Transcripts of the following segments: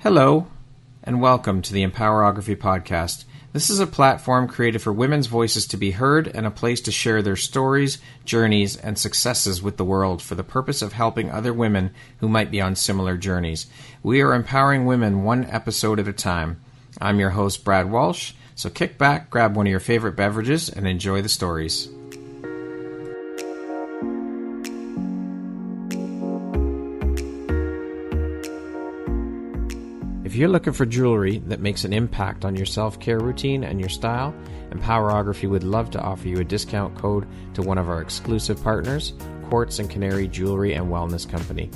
Hello, and welcome to the Empowerography Podcast. This is a platform created for women's voices to be heard and a place to share their stories, journeys, and successes with the world for the purpose of helping other women who might be on similar journeys. We are empowering women one episode at a time. I'm your host, Brad Walsh, so kick back, grab one of your favorite beverages, and enjoy the stories. If you're looking for jewelry that makes an impact on your self-care routine and your style, Empowerography would love to offer you a discount code to one of our exclusive partners, Quartz & Canary Jewelry and Wellness Company.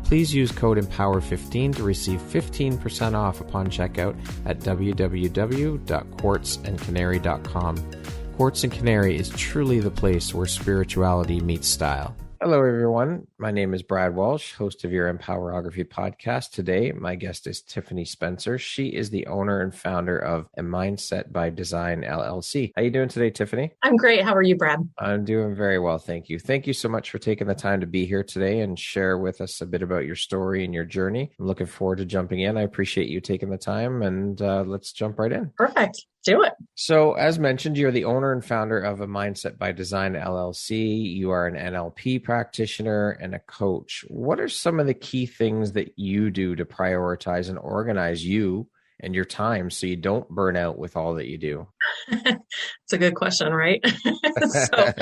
Please use code EMPOWER15 to receive 15% off upon checkout at www.quartzandcanary.com. Quartz & Canary is truly the place where spirituality meets style. Hello, everyone. My name is Brad Walsh, host of your Empowerography Podcast. Today, my guest is Tiffany Spencer. She is the owner and founder of A Mindset by Design, LLC. How are you doing today, Tiffany? I'm great. How are you, Brad? I'm doing very well, thank you. Thank you so much for taking the time to be here today and share with us a bit about your story and your journey. I'm looking forward to jumping in. I appreciate you taking the time, and let's jump right in. Perfect. Do it. So as mentioned, you're the owner and founder of A Mindset by Design, LLC. You are an NLP practitioner and a coach. What are some of the key things that you do to prioritize and organize you and your time so you don't burn out with all that you do? It's a good question, right? So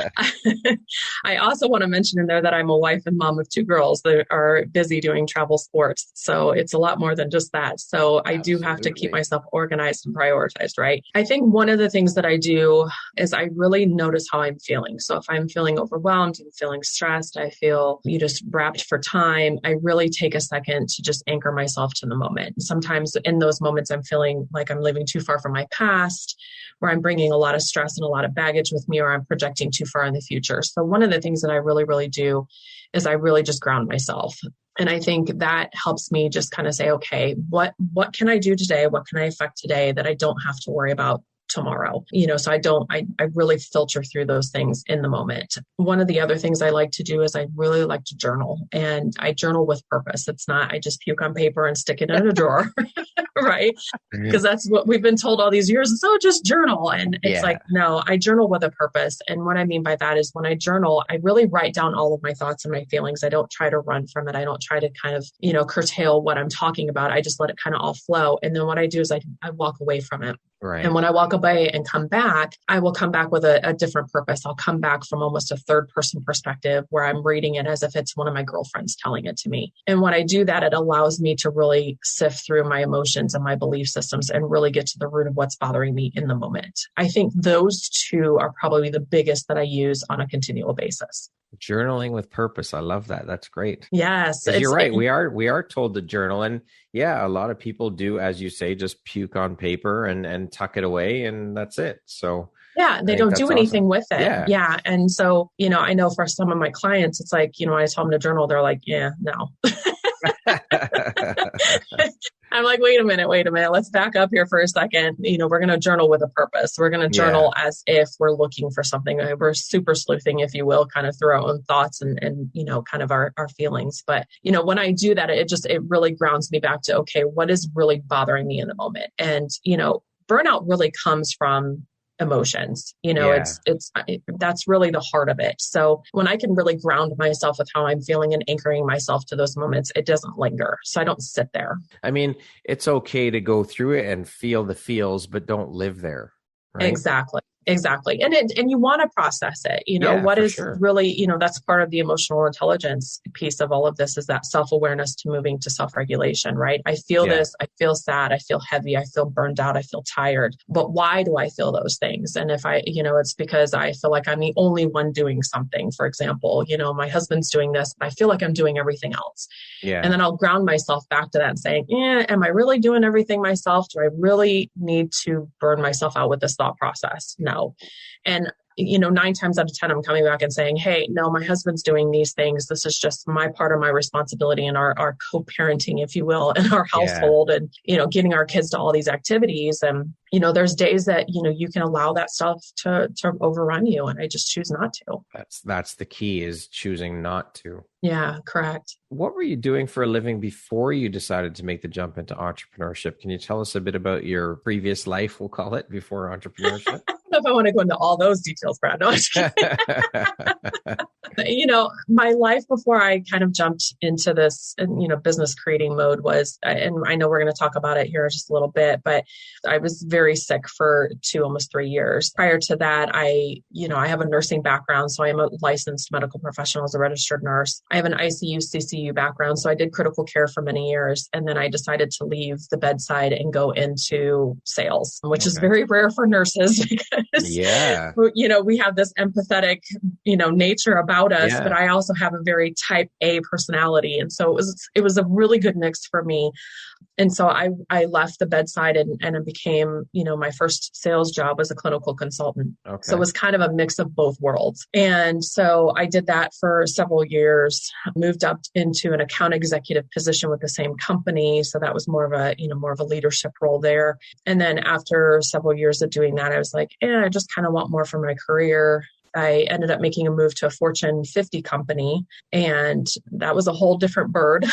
I also want to mention in there that I'm a wife and mom of two girls that are busy doing travel sports. So it's a lot more than just that. So I do have to keep myself organized and prioritized, right? I think one of the things that I do is I really notice how I'm feeling. So if I'm feeling overwhelmed, I'm feeling stressed, I feel just wrapped for time, I really take a second to just anchor myself to the moment. Sometimes in those moments, I'm feeling like I'm living too far from my past, where I'm bringing a lot of stress and a lot of baggage with me, or I'm projecting too far in the future. So one of the things that I really do is I really just ground myself. And I think that helps me just kind of say, okay, what can I do today? What can I affect today that I don't have to worry about tomorrow? So I really filter through those things in the moment. One of the other things I like to do is I really like to journal, and I journal with purpose. It's not, I just puke on paper and stick it in a drawer, right? Because that's what we've been told all these years. So just journal. And it's like, no, I journal with a purpose. And what I mean by that is when I journal, I really write down all of my thoughts and my feelings. I don't try to run from it. I don't try to kind of, curtail what I'm talking about. I just let it kind of all flow. And then what I do is I walk away from it. Right. And when I walk away and come back, I will come back with a different purpose. I'll come back from almost a third person perspective where I'm reading it as if it's one of my girlfriends telling it to me. And when I do that, it allows me to really sift through my emotions and my belief systems and really get to the root of what's bothering me in the moment. I think those two are probably the biggest that I use on a continual basis. Journaling with purpose. I love that. That's great. Yes. You're right. We are told to journal. And yeah, a lot of people do, as you say, just puke on paper and tuck it away, and that's it. So yeah, they don't do anything with it. Yeah. And so, I know for some of my clients, it's like, I tell them to journal. They're like, yeah, no. I'm like, wait a minute. Let's back up here for a second. We're going to journal with a purpose. We're going to journal as if we're looking for something. We're super sleuthing, if you will, kind of through our own thoughts and kind of our feelings. But, when I do that, it really grounds me back to, okay, what is really bothering me in the moment? And, burnout really comes from emotions. That's really the heart of it. So when I can really ground myself with how I'm feeling and anchoring myself to those moments, it doesn't linger. So I don't sit there. I mean, it's okay to go through it and feel the feels, but don't live there. Right? Exactly. And you want to process it. What is really, that's part of the emotional intelligence piece of all of this is that self-awareness to moving to self-regulation, right? I feel this, I feel sad, I feel heavy, I feel burned out, I feel tired. But why do I feel those things? And if it's because I feel like I'm the only one doing something. For example, my husband's doing this, but I feel like I'm doing everything else. Yeah. And then I'll ground myself back to that and saying, am I really doing everything myself? Do I really need to burn myself out with this thought process? No. And 9 times out of 10, I'm coming back and saying, hey, no, my husband's doing these things. This is just my part of my responsibility in our co-parenting, if you will, in our household and, getting our kids to all these activities. And, there's days that, you can allow that stuff to overrun you. And I just choose not to. That's the key, is choosing not to. Yeah, correct. What were you doing for a living before you decided to make the jump into entrepreneurship? Can you tell us a bit about your previous life, we'll call it, before entrepreneurship? I don't know if I want to go into all those details, Brad. No, I'm just kidding. My life before I kind of jumped into this, business creating mode was, and I know we're going to talk about it here in just a little bit, but I was very sick for almost 3 years. Prior to that, I have a nursing background, so I am a licensed medical professional as a registered nurse. I have an ICU, CCU background, so I did critical care for many years. And then I decided to leave the bedside and go into sales, which is very rare for nurses because, we have this empathetic, nature about us, but I also have a very type A personality. And so it was a really good mix for me. And so I left the bedside and it became, my first sales job was a clinical consultant. Okay. So it was kind of a mix of both worlds. And so I did that for several years, moved up into an account executive position with the same company. So that was more of a leadership role there. And then after several years of doing that, I was like, I just kind of want more from my career. I ended up making a move to a Fortune 50 company, and that was a whole different bird.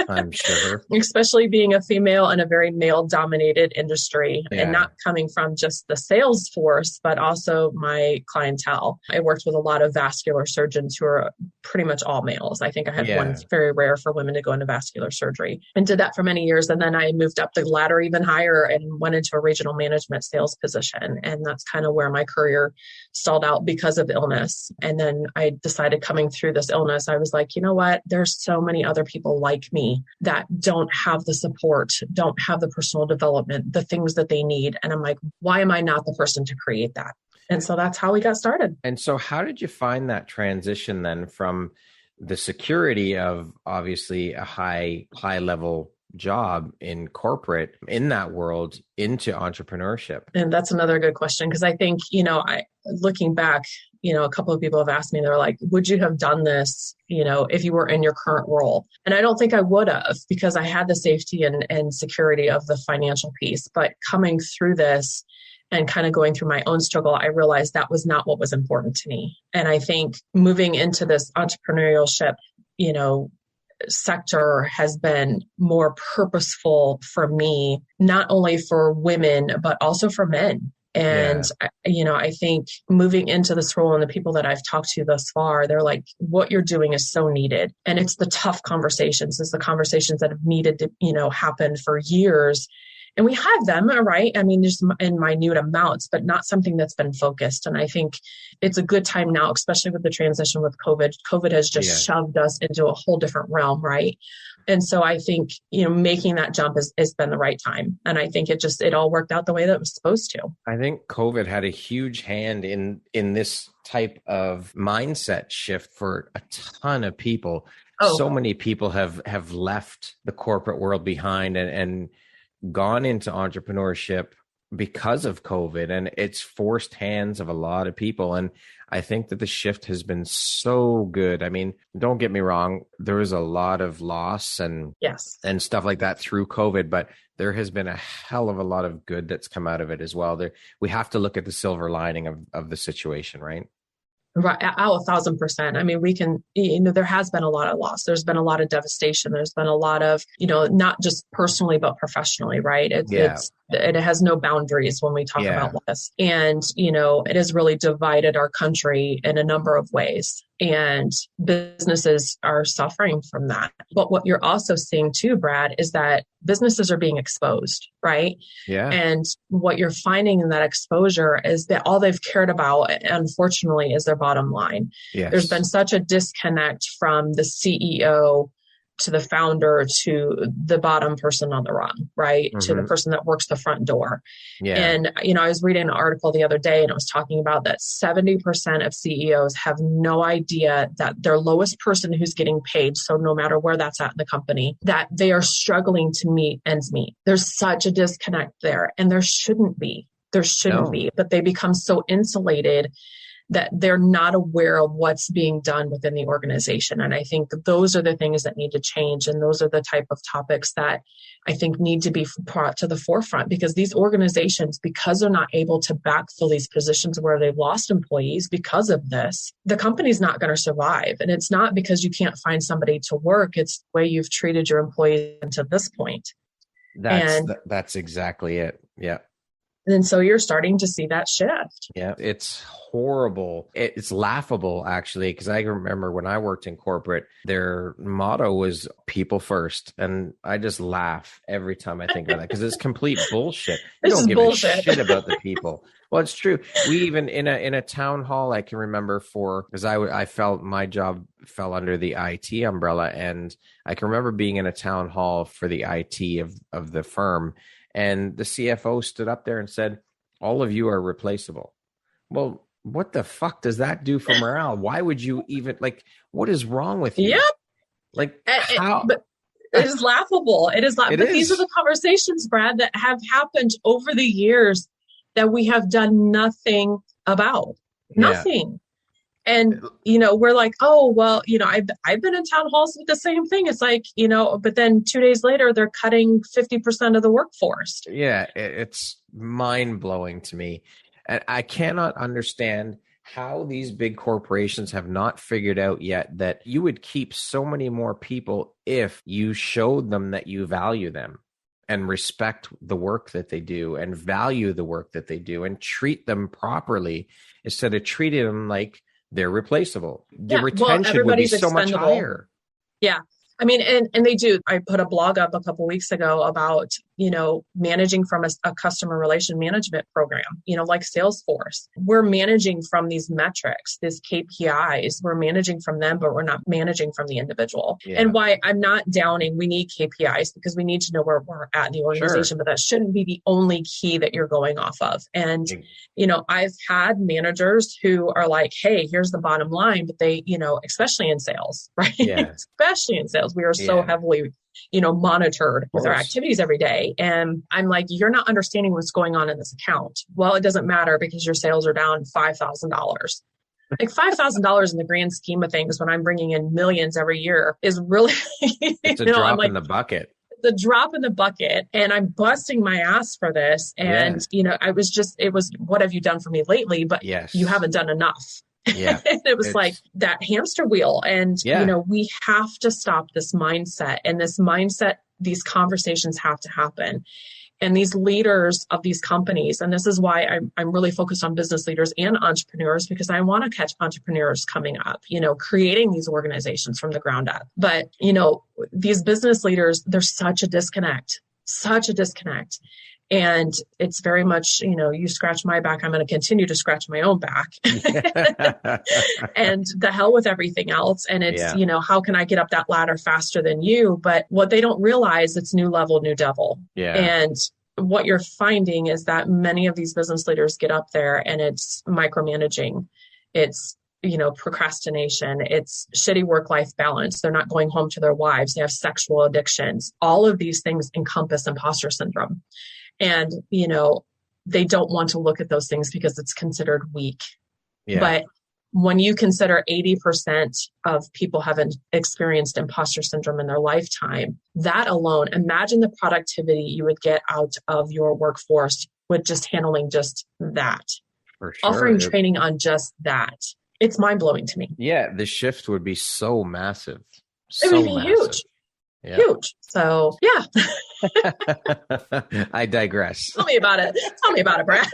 I'm sure. Especially being a female in a very male-dominated industry and not coming from just the sales force, but also my clientele. I worked with a lot of vascular surgeons who are pretty much all males. I think I had one. It's very rare for women to go into vascular surgery, and did that for many years. And then I moved up the ladder even higher and went into a regional management sales position. And that's kind of where my career stalled out because of illness. And then I decided, coming through this illness, I was like, you know what? There's so many other people like me that don't have the support, don't have the personal development, the things that they need. And I'm like, why am I not the person to create that? And so that's how we got started. And so how did you find that transition then from the security of obviously a high level job in corporate, in that world, into entrepreneurship? And that's another good question, because I think, looking back, a couple of people have asked me, they're like, would you have done this, if you were in your current role? And I don't think I would have, because I had the safety and security of the financial piece. But coming through this and kind of going through my own struggle, I realized that was not what was important to me. And I think moving into this entrepreneurship, sector has been more purposeful for me, not only for women, but also for men. And, I think moving into this role, and the people that I've talked to thus far, they're like, what you're doing is so needed. And it's the tough conversations. It's the conversations that have needed to, happen for years. And we have them, right? I mean, just in minute amounts, but not something that's been focused. And I think it's a good time now, especially with the transition with COVID. COVID has just shoved us into a whole different realm, right? And so I think, making that jump has been the right time. And I think it all worked out the way that it was supposed to. I think COVID had a huge hand in this type of mindset shift for a ton of people. So many people have left the corporate world behind and gone into entrepreneurship because of COVID, and it's forced hands of a lot of people. And I think that the shift has been so good. I mean, don't get me wrong, there was a lot of loss and stuff like that through COVID, but there has been a hell of a lot of good that's come out of it as well. We have to look at the silver lining of the situation, right? Right. 1,000%. I mean, we can, there has been a lot of loss. There's been a lot of devastation. There's been a lot of, not just personally, but professionally, right? It has no boundaries when we talk about this. And, it has really divided our country in a number of ways. And businesses are suffering from that. But what you're also seeing too, Brad, is that businesses are being exposed, right? Yeah. And what you're finding in that exposure is that all they've cared about, unfortunately, is their bottom line. Yes. There's been such a disconnect from the CEO to the founder to the bottom person on the run, right? Mm-hmm. To the person that works the front door. Yeah. And, I was reading an article the other day and it was talking about that 70% of CEOs have no idea that their lowest person who's getting paid, so no matter where that's at in the company, that they are struggling to meet ends meet. There's such a disconnect there, and there shouldn't be. There shouldn't be, but they become so insulated that they're not aware of what's being done within the organization. And I think those are the things that need to change. And those are the type of topics that I think need to be brought to the forefront, because these organizations, because they're not able to backfill these positions where they've lost employees because of this, the company's not going to survive. And it's not because you can't find somebody to work. It's the way you've treated your employees until this point. That's exactly it. Yeah. And so you're starting to see that shift. Yeah, it's horrible. It's laughable, actually, because I remember when I worked in corporate, their motto was people first. And I just laugh every time I think about that, because it's complete bullshit. You don't give a shit about the people. Well, it's true. We even in a town hall, I can remember because I felt my job fell under the IT umbrella. And I can remember being in a town hall for the IT of the firm. And the CFO stood up there and said, all of you are replaceable. Well, what the fuck does that do for morale? Why would you even, what is wrong with you? Yep. How? But it is laughable. It is laughable. But these are the conversations, Brad, that have happened over the years that we have done nothing about. Nothing. Yeah. And, we're like, oh, well, I've been in town halls with the same thing. It's like, but then 2 days later, they're cutting 50% of the workforce. Yeah, it's mind blowing to me. And I cannot understand how these big corporations have not figured out yet that you would keep so many more people if you showed them that you value them and respect the work that they do and value the work that they do and treat them properly instead of treating them like they're replaceable. The retention would be so much higher. Yeah. I mean, and they do. I put a blog up a couple of weeks ago about, managing from a customer relation management program, like Salesforce. We're managing from these metrics, these KPIs. We're managing from them, but we're not managing from the individual. Yeah. And why I'm not downing, we need KPIs because we need to know where we're at in the organization, but that shouldn't be the only key that you're going off of. And, I've had managers who are like, hey, here's the bottom line, but they, especially in sales, right? Yeah. Especially in sales, we are so heavily monitored with our activities every day. And I'm like, you're not understanding what's going on in this account. Well, it doesn't matter because your sales are down $5,000. Like $5,000 in the grand scheme of things, when I'm bringing in millions every year, is really, it's a drop in the bucket. The drop in the bucket, and I'm busting my ass for this. And, it was, what have you done for me lately? But you haven't done enough. Yeah. It was like that hamster wheel. And, we have to stop this mindset, and these conversations have to happen. And these leaders of these companies, and this is why I'm really focused on business leaders and entrepreneurs, because I want to catch entrepreneurs coming up, creating these organizations from the ground up. But, these business leaders, there's such a disconnect. And it's very much, you scratch my back, I'm going to continue to scratch my own back. And the hell with everything else. And it's, how can I get up that ladder faster than you? But what they don't realize, it's new level, new devil. Yeah. And what you're finding is that many of these business leaders get up there and it's micromanaging. It's, procrastination. It's shitty work-life balance. They're not going home to their wives. They have sexual addictions. All of these things encompass imposter syndrome. And, they don't want to look at those things because it's considered weak. Yeah. But when you consider 80% of people haven't experienced imposter syndrome in their lifetime, that alone, imagine the productivity you would get out of your workforce with just handling just that. For sure. Offering training on just that. It's mind-blowing to me. Yeah, the shift would be so massive. It would be huge. Yeah. Huge. So, yeah. I digress. Tell me about it, Brad.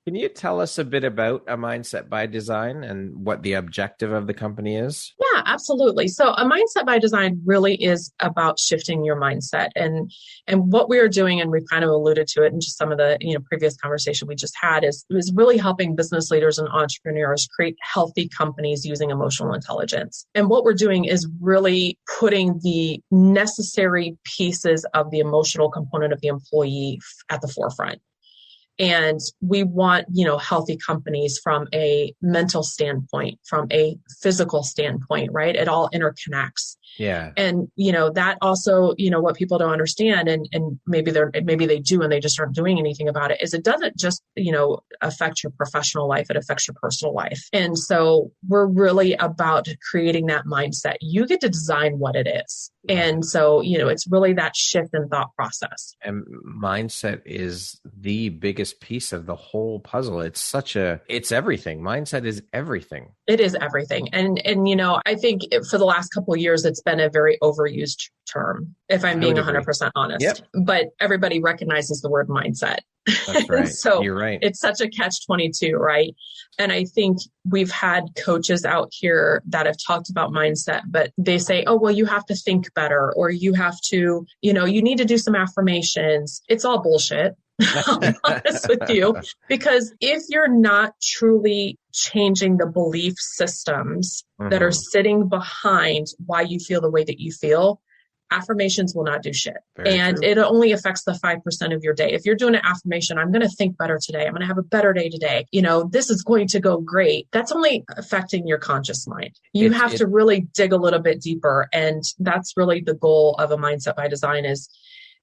Can you tell us a bit about a mindset by design and what the objective of the company is? Yeah, absolutely. So a mindset by design really is about shifting your mindset. And what we are doing, and we've kind of alluded to it in just some of the previous conversation we just had, is really helping business leaders and entrepreneurs create healthy companies using emotional intelligence. And what we're doing is really putting the necessary pieces of the emotional component of the employee at the forefront. And we want, healthy companies from a mental standpoint, from a physical standpoint, right? It all interconnects. Yeah. And, that also, what people don't understand, and maybe they do and they just aren't doing anything about it, is it doesn't just, affect your professional life, it affects your personal life. And so we're really about creating that mindset. You get to design what it is. And so, it's really that shift in thought process. And mindset is the biggest piece of the whole puzzle. It's everything. Mindset is everything. It is everything. And I think for the last couple of years, it's been a very overused term, if I'm being 100% honest. Yep. But everybody recognizes the word mindset. That's right. So you're right. It's such a catch-22, right? And I think we've had coaches out here that have talked about mindset, but they say, oh, well, you have to think better, or you have to, you need to do some affirmations. It's all bullshit. I'll be honest with you, because if you're not truly changing the belief systems that are sitting behind why you feel the way that you feel, affirmations will not do shit. Very true. It only affects the 5% of your day. If you're doing an affirmation, I'm going to think better today. I'm going to have a better day today. This is going to go great. That's only affecting your conscious mind. You have to really dig a little bit deeper. And that's really the goal of a Mindset by Design, is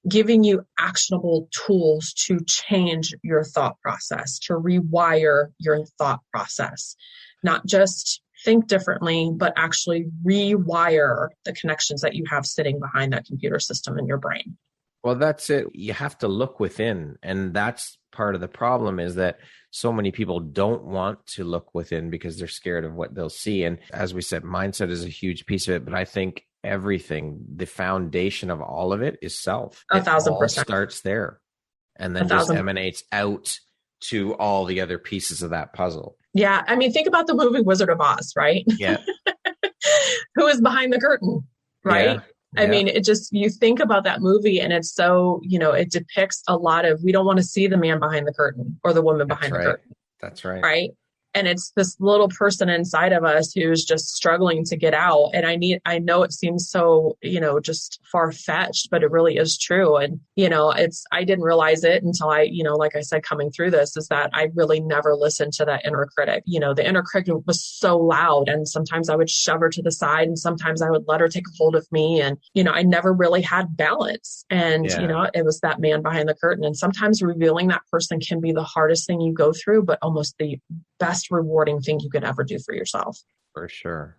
giving you actionable tools to change your thought process, to rewire your thought process, not just think differently, but actually rewire the connections that you have sitting behind that computer system in your brain. Well, that's it. You have to look within. And that's part of the problem, is that so many people don't want to look within because they're scared of what they'll see. And as we said, mindset is a huge piece of it. But I think everything, the foundation of all of it is self. 1,000%. It starts there and then just emanates out to all the other pieces of that puzzle. Yeah. I mean, think about the movie Wizard of Oz, right? Yeah. Who is behind the curtain, right? Yeah. I mean, you think about that movie and it's so, it depicts a lot of, we don't want to see the man behind the curtain or the woman behind the curtain. That's right. Right. And it's this little person inside of us who's just struggling to get out. And I know it seems so, just far-fetched, but it really is true. And, I didn't realize it until like I said, coming through this, is that I really never listened to that inner critic. The inner critic was so loud, and sometimes I would shove her to the side and sometimes I would let her take a hold of me. And, I never really had balance. And, it was that man behind the curtain. And sometimes revealing that person can be the hardest thing you go through, but almost the best rewarding thing you could ever do for yourself. For sure.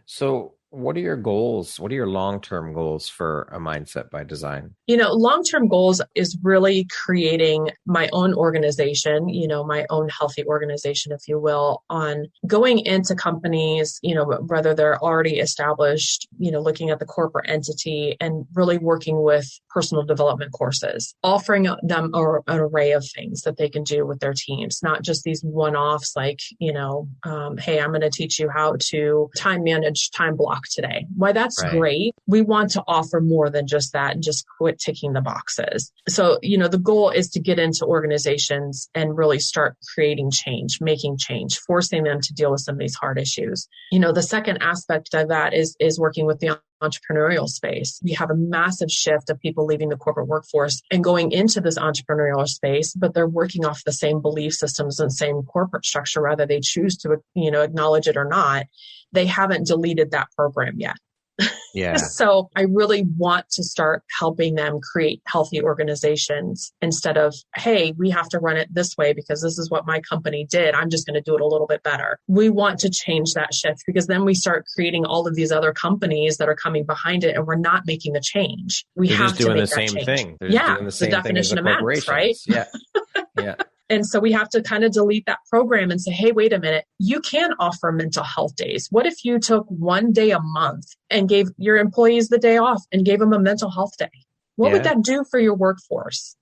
So what are your goals? What are your long-term goals for a Mindset by Design? Long-term goals is really creating my own organization, my own healthy organization, if you will, on going into companies, whether they're already established, looking at the corporate entity and really working with personal development courses, offering them an array of things that they can do with their teams, not just these one-offs like, hey, I'm going to teach you how to time manage time block today. Why, that's great. We want to offer more than just that and just quit ticking the boxes. So, the goal is to get into organizations and really start creating change, making change, forcing them to deal with some of these hard issues. The second aspect of that is working with the entrepreneurial space. We have a massive shift of people leaving the corporate workforce and going into this entrepreneurial space, but they're working off the same belief systems and same corporate structure, whether they choose to, acknowledge it or not. They haven't deleted that program yet. Yeah. So I really want to start helping them create healthy organizations instead of, hey, we have to run it this way because this is what my company did. I'm just going to do it a little bit better. We want to change that shift, because then we start creating all of these other companies that are coming behind it and we're not making the change. They're have to make that change. They're just doing the same thing. The definition of madness, right? Yeah. Yeah. And so we have to kind of delete that program and say, hey, wait a minute, you can offer mental health days. What if you took one day a month and gave your employees the day off and gave them a mental health day? What would that do for your workforce?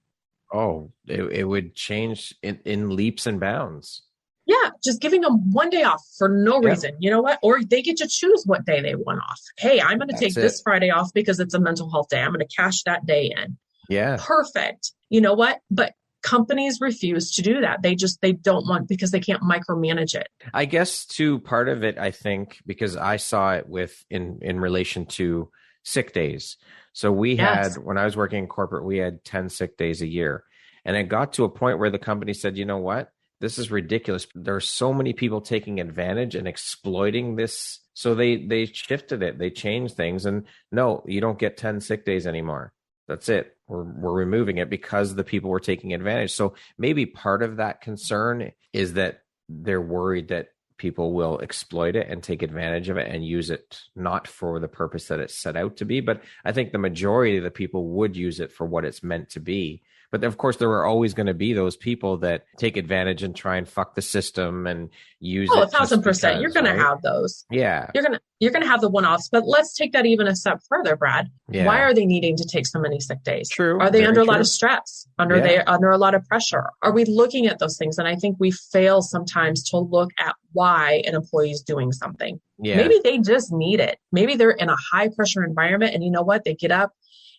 Oh, it would change in leaps and bounds. Yeah, just giving them one day off for no reason. You know what? Or they get to choose what day they want off. Hey, I'm going to take this Friday off because it's a mental health day. I'm going to cash that day in. Yeah. Perfect. You know what? But companies refuse to do that. They don't want, because they can't micromanage it. I guess too, part of it, I think, because I saw it in relation to sick days. So we had, when I was working in corporate, we had 10 sick days a year. And it got to a point where the company said, you know what? This is ridiculous. There are so many people taking advantage and exploiting this. So they shifted it. They changed things. And no, you don't get 10 sick days anymore. That's it. We're removing it because the people were taking advantage. So maybe part of that concern is that they're worried that people will exploit it and take advantage of it and use it not for the purpose that it's set out to be. But I think the majority of the people would use it for what it's meant to be. But of course, there are always going to be those people that take advantage and try and fuck the system and use it. 1,000%. You're going to have those. Yeah. You're going to have the one-offs, but let's take that even a step further, Brad. Yeah. Why are they needing to take so many sick days? True. Are they under a lot of stress? Under a lot of pressure? Are we looking at those things? And I think we fail sometimes to look at why an employee is doing something. Yeah. Maybe they just need it. Maybe they're in a high pressure environment and you know what? They get up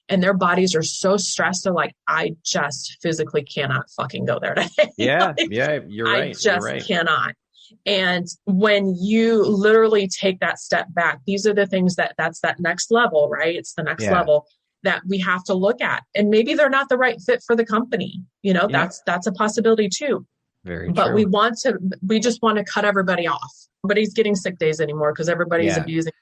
and their bodies are so stressed. They're like, I just physically cannot fucking go there today. Yeah. Yeah. You're right. I just cannot. And when you literally take that step back, these are the things that's that next level, right? It's the next level that we have to look at. And maybe they're not the right fit for the company. You know, that's a possibility too. Very but true. we just want to cut everybody off. Nobody's getting sick days anymore because everybody's abusing.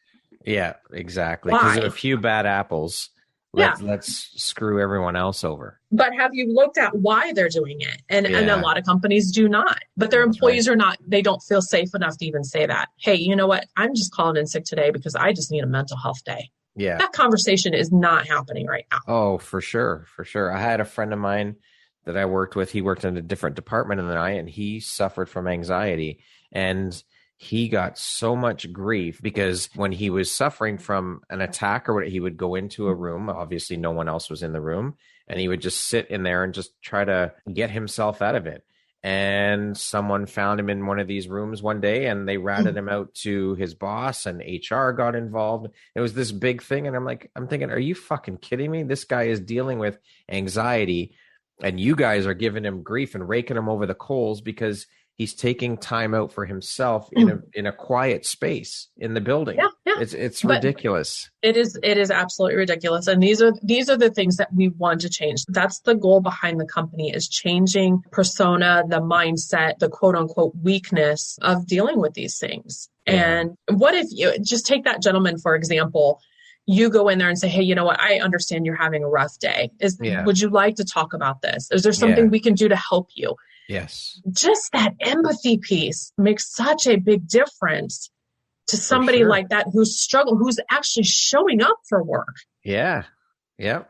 Yeah, exactly. Because of a few bad apples. Let's screw everyone else over. But have you looked at why they're doing it? And a lot of companies do not. But their employees are not, they don't feel safe enough to even say that. Hey, you know what? I'm just calling in sick today because I just need a mental health day. Yeah. That conversation is not happening right now. Oh, for sure. For sure. I had a friend of mine that I worked with. He worked in a different department than I, and he suffered from anxiety. And he got so much grief because when he was suffering from an attack or what, he would go into a room. Obviously, no one else was in the room, and he would just sit in there and just try to get himself out of it. And someone found him in one of these rooms one day, and they ratted him out to his boss, and HR got involved. It was this big thing, and I'm thinking, are you fucking kidding me? This guy is dealing with anxiety, and you guys are giving him grief and raking him over the coals because he's taking time out for himself in a quiet space in the building. Yeah. It's ridiculous. It is absolutely ridiculous. And these are the things that we want to change. That's the goal behind the company, is changing persona, the mindset, the quote unquote weakness of dealing with these things. Yeah. And what if you just take that gentleman, for example, you go in there and say, hey, you know what? I understand you're having a rough day. Would you like to talk about this? Is there something we can do to help you? Yes. Just that empathy piece makes such a big difference to somebody like that who's actually showing up for work. Yeah. Yeah.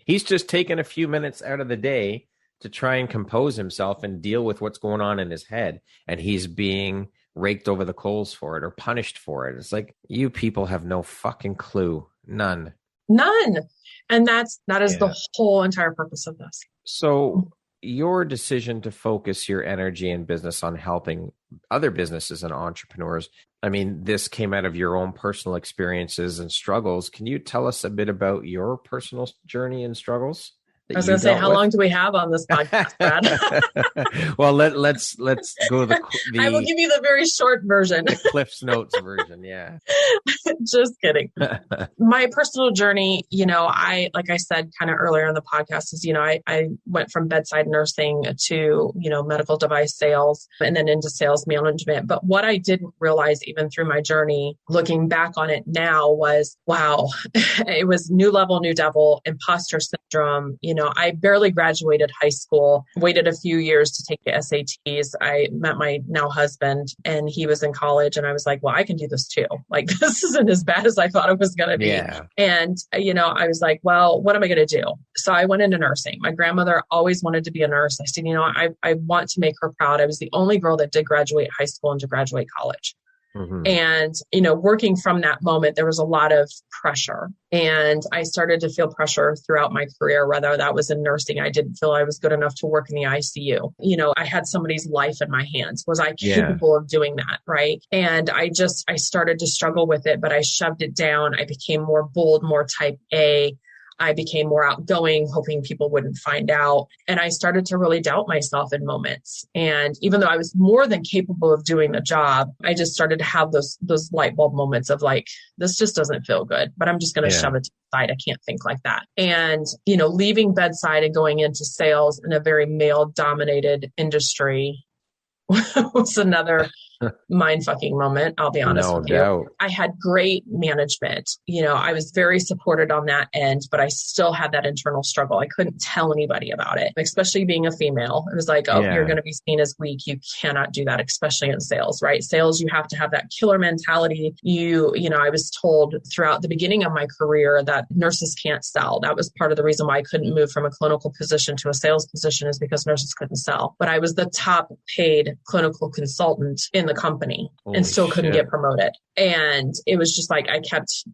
He's just taken a few minutes out of the day to try and compose himself and deal with what's going on in his head. And he's being raked over the coals for it or punished for it. It's like, you people have no fucking clue. None. And that is the whole entire purpose of this. So your decision to focus your energy and business on helping other businesses and entrepreneurs, I mean, this came out of your own personal experiences and struggles. Can you tell us a bit about your personal journey and struggles? I was going to say, how long do we have on this podcast, Brad? Well, let's go the I will give you the very short version. The Cliff's Notes version, yeah. Just kidding. My personal journey, like I said kind of earlier in the podcast, is, I went from bedside nursing to, medical device sales and then into sales management. But what I didn't realize even through my journey, looking back on it now, was, wow, it was new level, new devil, imposter syndrome. I barely graduated high school, waited a few years to take the SATs. I met my now husband and he was in college and I was like, well, I can do this too. Like, this isn't as bad as I thought it was going to be. Yeah. And, I was like, well, what am I going to do? So I went into nursing. My grandmother always wanted to be a nurse. I said, I want to make her proud. I was the only girl that did graduate high school and to graduate college. Mm-hmm. And, working from that moment, there was a lot of pressure and I started to feel pressure throughout my career, whether that was in nursing. I didn't feel I was good enough to work in the ICU. I had somebody's life in my hands. Was I capable of doing that? Right. And I started to struggle with it, but I shoved it down. I became more bold, more type A. I became more outgoing, hoping people wouldn't find out. And I started to really doubt myself in moments. And even though I was more than capable of doing the job, I just started to have those light bulb moments of like, this just doesn't feel good, but I'm just going to shove it to the side. I can't think like that. And, leaving bedside and going into sales in a very male dominated industry was another mind-fucking moment, I'll be honest with you. I had great management. I was very supported on that end, but I still had that internal struggle. I couldn't tell anybody about it, especially being a female. It was like, you're going to be seen as weak. You cannot do that, especially in sales, right? Sales, you have to have that killer mentality. I was told throughout the beginning of my career that nurses can't sell. That was part of the reason why I couldn't move from a clinical position to a sales position, is because nurses couldn't sell. But I was the top paid clinical consultant in the company and still couldn't get promoted. And it was just like, I kept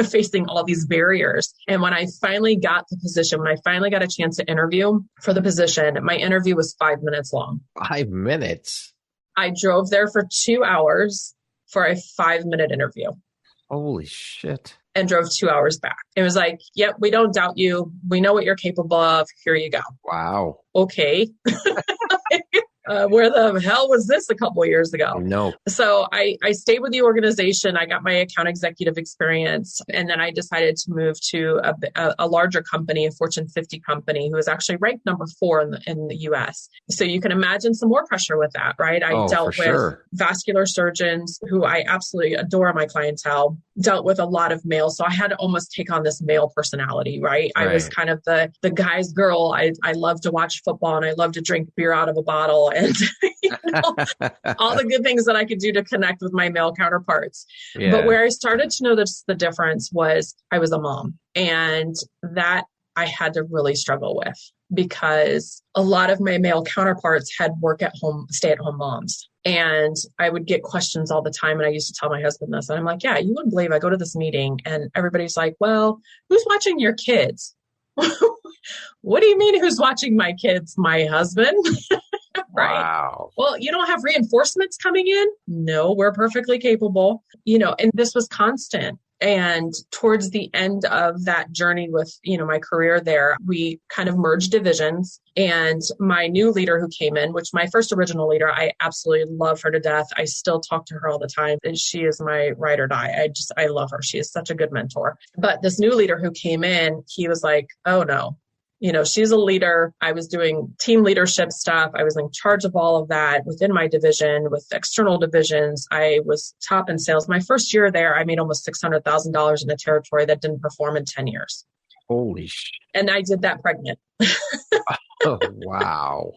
facing all these barriers. And when I finally got the position, when I finally got a chance to interview for the position, my interview was 5 minutes long. 5 minutes? I drove there for 2 hours for a 5-minute interview. Holy shit. And drove 2 hours back. It was like, yep, we don't doubt you. We know what you're capable of. Here you go. Wow. Okay. Where the hell was this a couple of years ago? No. So I stayed with the organization. I got my account executive experience. And then I decided to move to a larger company, a Fortune 50 company, who was actually ranked number 4 in the US. So you can imagine some more pressure with that, right? I dealt with vascular surgeons who I absolutely adore, my clientele, dealt with a lot of males. So I had to almost take on this male personality, right? I was kind of the guy's girl. I love to watch football and I love to drink beer out of a bottle and all the good things that I could do to connect with my male counterparts. Yeah. But where I started to notice the difference was I was a mom, and that I had to really struggle with, because a lot of my male counterparts had stay-at-home moms. And I would get questions all the time. And I used to tell my husband this, and I'm like, yeah, you wouldn't believe I go to this meeting and everybody's like, well, who's watching your kids? What do you mean who's watching my kids? My husband? Right. Wow. Well, you don't have reinforcements coming in? No, we're perfectly capable. And this was constant. And towards the end of that journey with, my career there, we kind of merged divisions. And my new leader who came in, which my first original leader, I absolutely love her to death. I still talk to her all the time. And she is my ride or die. I love her. She is such a good mentor. But this new leader who came in, he was like, oh no. She's a leader. I was doing team leadership stuff. I was in charge of all of that within my division, with external divisions. I was top in sales. My first year there, I made almost $600,000 in a territory that didn't perform in 10 years. Holy shit. And I did that pregnant. Oh, wow.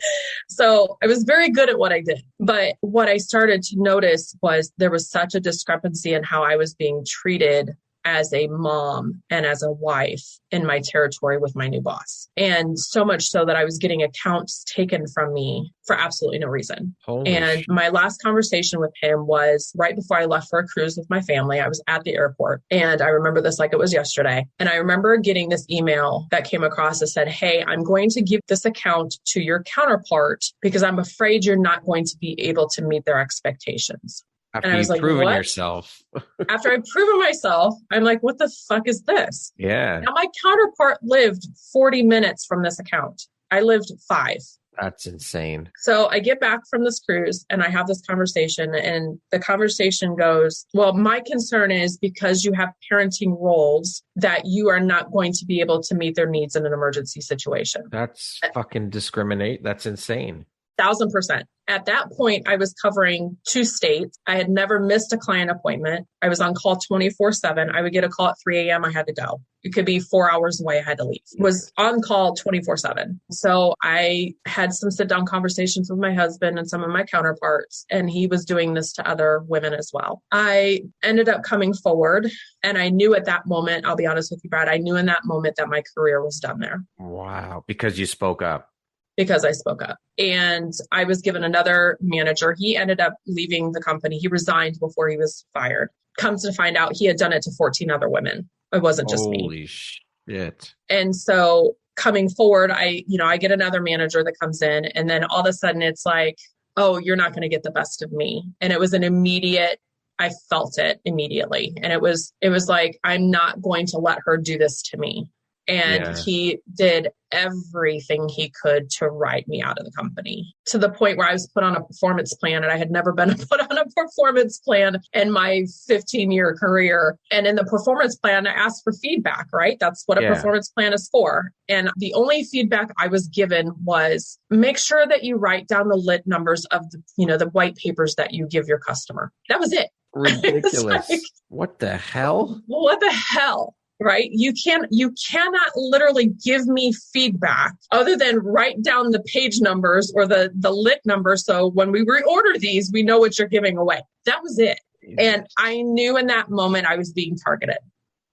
So I was very good at what I did. But what I started to notice was there was such a discrepancy in how I was being treated as a mom and as a wife in my territory with my new boss. And so much so that I was getting accounts taken from me for absolutely no reason. And my last conversation with him was right before I left for a cruise with my family. I was at the airport, and I remember this like it was yesterday. And I remember getting this email that came across that said, hey, I'm going to give this account to your counterpart because I'm afraid you're not going to be able to meet their expectations. After you've proven yourself. After I've proven myself, I'm like, what the fuck is this? Yeah. Now, my counterpart lived 40 minutes from this account. I lived 5. That's insane. So I get back from this cruise and I have this conversation, and the conversation goes, well, my concern is because you have parenting roles that you are not going to be able to meet their needs in an emergency situation. That's fucking discriminate. That's insane. 1,000%. At that point, I was covering 2 states. I had never missed a client appointment. I was on call 24/7. I would get a call at 3 a.m. I had to go. It could be 4 hours away. I had to leave. Was on call 24/7. So I had some sit down conversations with my husband and some of my counterparts, and he was doing this to other women as well. I ended up coming forward, and I knew at that moment, I'll be honest with you, Brad, I knew in that moment that my career was done there. Wow. Because you spoke up. Because I spoke up. And I was given another manager. He ended up leaving the company. He resigned before he was fired. Comes to find out he had done it to 14 other women. It wasn't just me. Holy shit. And so coming forward, I get another manager that comes in, and then all of a sudden it's like, oh, you're not going to get the best of me. And it was an immediate, I felt it immediately. And it was like, I'm not going to let her do this to me. And he did everything he could to write me out of the company, to the point where I was put on a performance plan, and I had never been put on a performance plan in my 15-year career. And in the performance plan, I asked for feedback, right? That's what a performance plan is for. And the only feedback I was given was, make sure that you write down the lit numbers of the white papers that you give your customer. That was it. Ridiculous. Like, what the hell? What the hell? Right? You cannot literally give me feedback other than write down the page numbers or the lit number. So when we reorder these, we know what you're giving away. That was it. And I knew in that moment I was being targeted.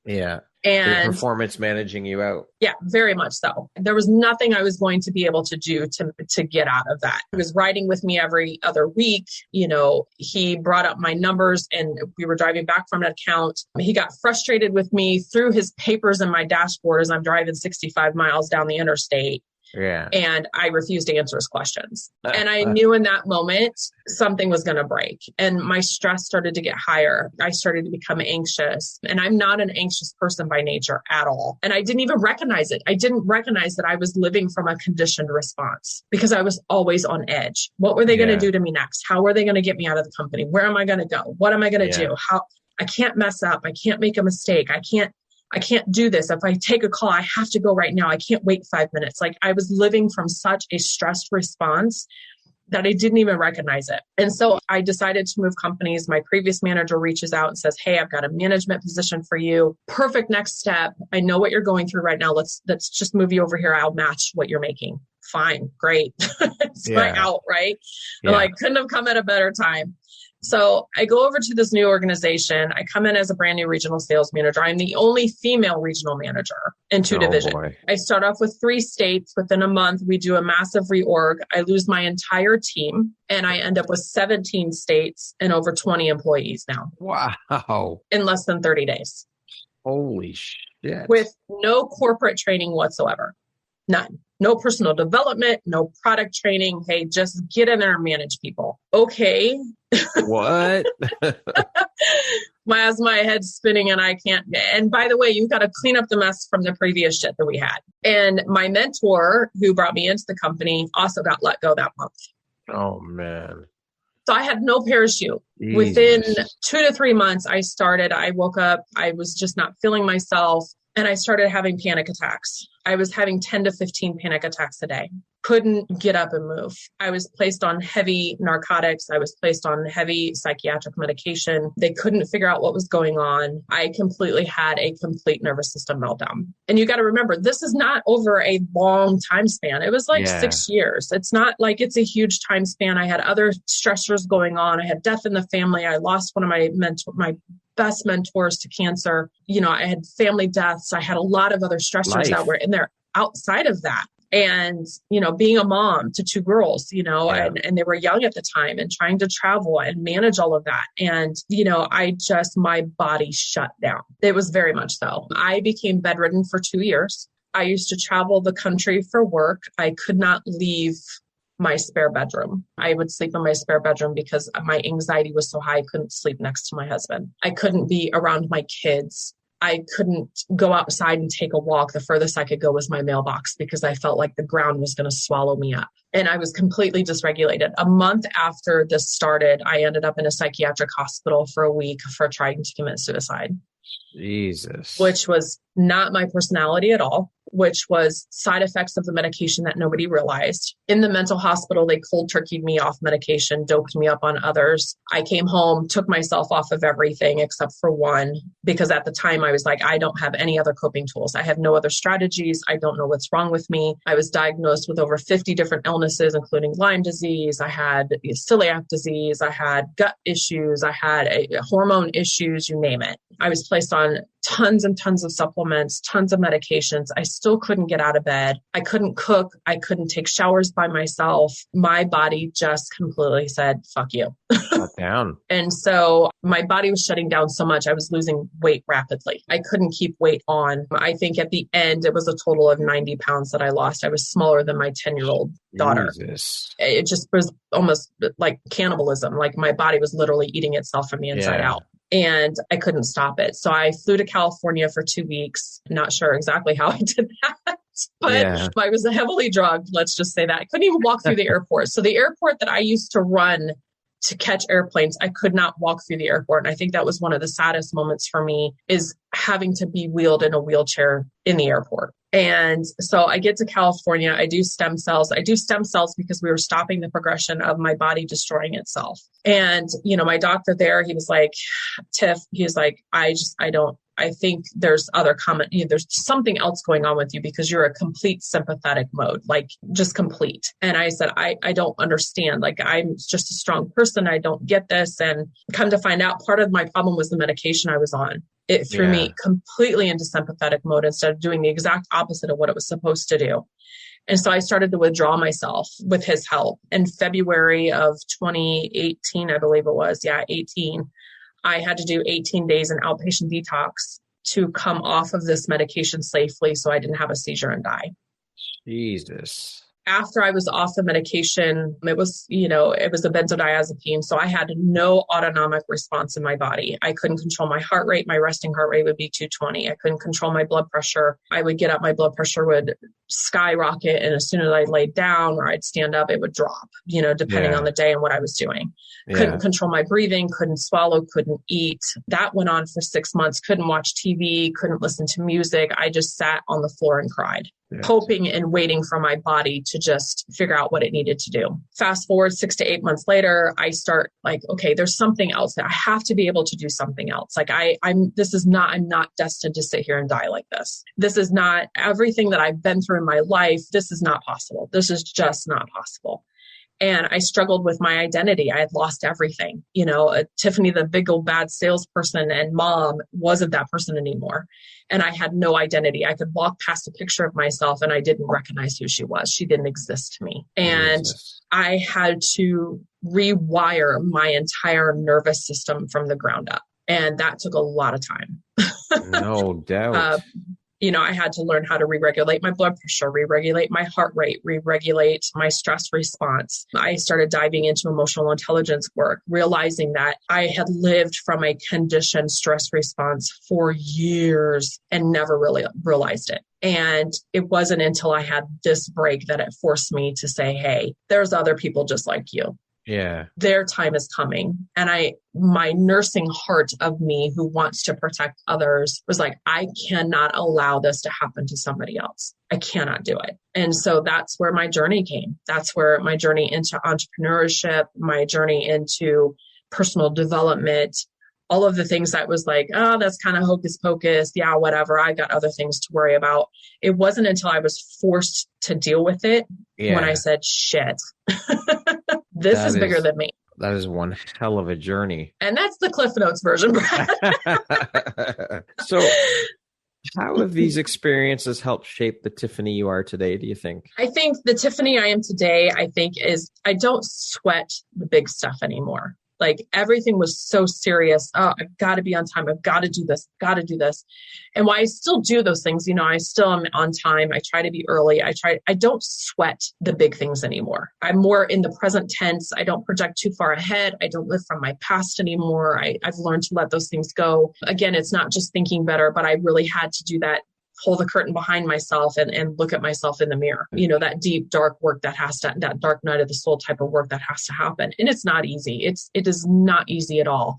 Yeah. And performance managing you out. Yeah, very much so. There was nothing I was going to be able to do to get out of that. He was riding with me every other week. He brought up my numbers, and we were driving back from an account. He got frustrated with me, threw his papers in my dashboard as I'm driving 65 miles down the interstate. Yeah. And I refused to answer his questions. And I knew in that moment something was going to break, and my stress started to get higher. I started to become anxious, and I'm not an anxious person by nature at all. And I didn't even recognize it. I didn't recognize that I was living from a conditioned response, because I was always on edge. What were they going to do to me next? How were they going to get me out of the company? Where am I going to go? What am I going to do? I can't mess up. I can't make a mistake. I can't do this. If I take a call, I have to go right now. I can't wait 5 minutes. Like, I was living from such a stressed response that I didn't even recognize it. And so I decided to move companies. My previous manager reaches out and says, hey, I've got a management position for you. Perfect next step. I know what you're going through right now. Let's just move you over here. I'll match what you're making. Fine. Great. It's my out, right? Yeah. Like, couldn't have come at a better time. So I go over to this new organization. I come in as a brand new regional sales manager. I'm the only female regional manager in 2 divisions. Boy. I start off with 3 states. Within a month, we do a massive reorg. I lose my entire team, and I end up with 17 states and over 20 employees now. Wow. In less than 30 days. Holy shit. With no corporate training whatsoever. None. No personal development, no product training. Hey, just get in there and manage people. Okay. What? As my head's spinning, and I can't. And by the way, you've got to clean up the mess from the previous shit that we had. And my mentor, who brought me into the company, also got let go that month. Oh, man. So I had no parachute. Jesus. Within 2 to 3 months, I woke up, I was just not feeling myself, and I started having panic attacks. I was having 10 to 15 panic attacks a day. Couldn't get up and move. I was placed on heavy narcotics. I was placed on heavy psychiatric medication. They couldn't figure out what was going on. I completely had a complete nervous system meltdown. And you got to remember, this is not over a long time span. It was like 6 years. It's not like it's a huge time span. I had other stressors going on. I had death in the family. I lost one of my best mentors to cancer. I had family deaths. I had a lot of other stressors that were in there outside of that. And, being a mom to 2 girls, and they were young at the time, and trying to travel and manage all of that. And, my body shut down. It was very much so. I became bedridden for 2 years. I used to travel the country for work. I could not leave my spare bedroom. I would sleep in my spare bedroom because my anxiety was so high. I couldn't sleep next to my husband. I couldn't be around my kids. I couldn't go outside and take a walk. The furthest I could go was my mailbox because I felt like the ground was going to swallow me up. And I was completely dysregulated. A month after this started, I ended up in a psychiatric hospital for a week for trying to commit suicide. Jesus. Which was not my personality at all, which was side effects of the medication that nobody realized. In the mental hospital, they cold turkeyed me off medication, doped me up on others. I came home, took myself off of everything except for one, because at the time I was like, I don't have any other coping tools. I have no other strategies. I don't know what's wrong with me. I was diagnosed with over 50 different illnesses, including Lyme disease. I had celiac disease. I had gut issues. I had hormone issues, you name it. I was placed on tons and tons of supplements, tons of medications. I still couldn't get out of bed. I couldn't cook. I couldn't take showers by myself. My body just completely said, fuck you. Shut down. And so my body was shutting down so much, I was losing weight rapidly. I couldn't keep weight on. I think at the end, it was a total of 90 pounds that I lost. I was smaller than my 10-year-old daughter. Jesus. It just was almost like cannibalism. Like my body was literally eating itself from the inside out. and I couldn't stop it. So I flew to California for 2 weeks. Not sure exactly how I did that, but I was heavily drugged. Let's just say that. I couldn't even walk through the airport. So the airport that I used to run to catch airplanes, I could not walk through the airport. And I think that was one of the saddest moments for me, is having to be wheeled in a wheelchair in the airport. And so I get to California, I do stem cells. I do stem cells because we were stopping the progression of my body destroying itself. And, my doctor there, he was like, Tiff, he was like, I think there's there's something else going on with you, because you're a complete sympathetic mode, like just complete. And I said, I don't understand. Like, I'm just a strong person. I don't get this. And come to find out, part of my problem was the medication I was on. It threw me completely into sympathetic mode instead of doing the exact opposite of what it was supposed to do. And so I started to withdraw myself with his help. In February of 2018, I believe it was, 18, I had to do 18 days in outpatient detox to come off of this medication safely so I didn't have a seizure and die. Jesus. After I was off the medication, it was a benzodiazepine. So I had no autonomic response in my body. I couldn't control my heart rate. My resting heart rate would be 220. I couldn't control my blood pressure. I would get up, my blood pressure would skyrocket. And as soon as I laid down or I'd stand up, it would drop, depending on the day and what I was doing. Couldn't control my breathing, couldn't swallow, couldn't eat. That went on for 6 months. Couldn't watch TV, couldn't listen to music. I just sat on the floor and cried. Hoping and waiting for my body to just figure out what it needed to do. Fast forward 6 to 8 months later, I start like, okay, there's something else that I have to be able to do something else. Like I'm not destined to sit here and die like this. This is not everything that I've been through in my life. This is not possible. This is just not possible. And I struggled with my identity. I had lost everything. Tiffany, the big old bad salesperson and mom, wasn't that person anymore. And I had no identity. I could walk past a picture of myself and I didn't recognize who she was. She didn't exist to me. And I had to rewire my entire nervous system from the ground up. And that took a lot of time. No doubt. I had to learn how to re-regulate my blood pressure, re-regulate my heart rate, re-regulate my stress response. I started diving into emotional intelligence work, realizing that I had lived from a conditioned stress response for years and never really realized it. And it wasn't until I had this break that it forced me to say, hey, there's other people just like you. Yeah. Their time is coming. And my nursing heart of me who wants to protect others was like, I cannot allow this to happen to somebody else. I cannot do it. And so that's where my journey came. That's where my journey into entrepreneurship, my journey into personal development, all of the things that was like, oh, that's kind of hocus pocus. Yeah, whatever. I got other things to worry about. It wasn't until I was forced to deal with it when I said, shit. This is bigger than me. That is one hell of a journey. And that's the Cliff Notes version, Brad. So how have these experiences helped shape the Tiffany you are today, do you think? I think the Tiffany I am today, is I don't sweat the big stuff anymore. Like everything was so serious. Oh, I've got to be on time. I've got to do this, got to do this. And while I still do those things, I still am on time. I try to be early. I don't sweat the big things anymore. I'm more in the present tense. I don't project too far ahead. I don't live from my past anymore. I've learned to let those things go. Again, it's not just thinking better, but I really had to do that, pull the curtain behind myself and look at myself in the mirror. That deep, dark work that dark night of the soul type of work that has to happen. And it's not easy. It is not easy at all.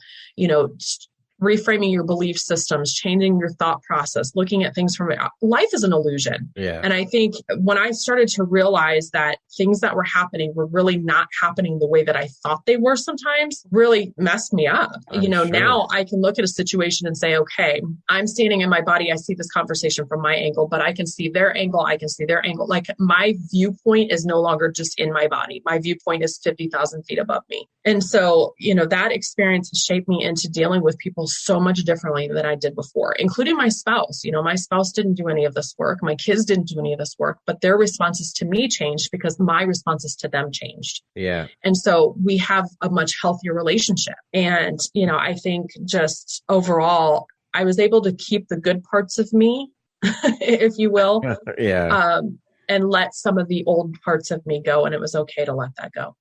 Reframing your belief systems, changing your thought process, looking at things from life is an illusion. Yeah. And I think when I started to realize that things that were happening were really not happening the way that I thought they were sometimes, really messed me up. Sure. Now I can look at a situation and say, okay, I'm standing in my body. I see this conversation from my angle, but I can see their angle. I can see their angle. Like my viewpoint is no longer just in my body. My viewpoint is 50,000 feet above me. And so, that experience shaped me into dealing with people so much differently than I did before, including my spouse. My spouse didn't do any of this work. My kids didn't do any of this work, but their responses to me changed because my responses to them changed. Yeah. And so we have a much healthier relationship. And, I think just overall, I was able to keep the good parts of me, if you will. Yeah. And let some of the old parts of me go. And it was okay to let that go.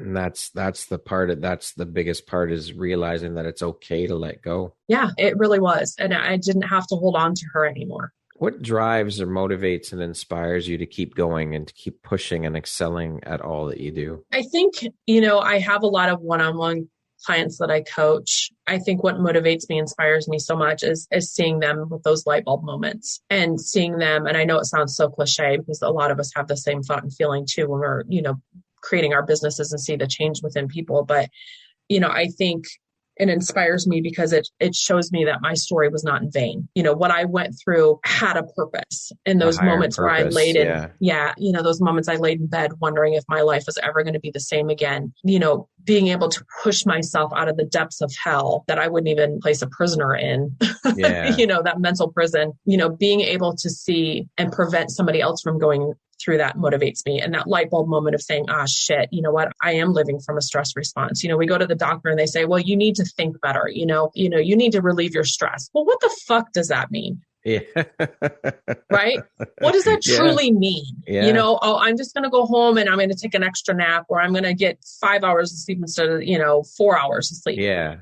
And that's the biggest part, is realizing that it's okay to let go. Yeah, it really was. And I didn't have to hold on to her anymore. What drives or motivates and inspires you to keep going and to keep pushing and excelling at all that you do? I think, I have a lot of one-on-one clients that I coach. I think what motivates me, inspires me so much is seeing them with those light bulb moments and seeing them. And I know it sounds so cliche because a lot of us have the same thought and feeling too when we're, creating our businesses and see the change within people. But, I think it inspires me because it shows me that my story was not in vain. What I went through had a purpose. In those moments where I laid in, those moments I laid in bed wondering if my life was ever going to be the same again, being able to push myself out of the depths of hell that I wouldn't even place a prisoner in, that mental prison, being able to see and prevent somebody else from going through that motivates me. And that light bulb moment of saying, shit, you know what? I am living from a stress response. We go to the doctor and they say, well, you need to think better. You need to relieve your stress. Well, what the fuck does that mean? Yeah. Right? What does that truly mean? Yeah. I'm just going to go home and I'm going to take an extra nap, or I'm going to get 5 hours of sleep instead of, 4 hours of sleep. Yeah.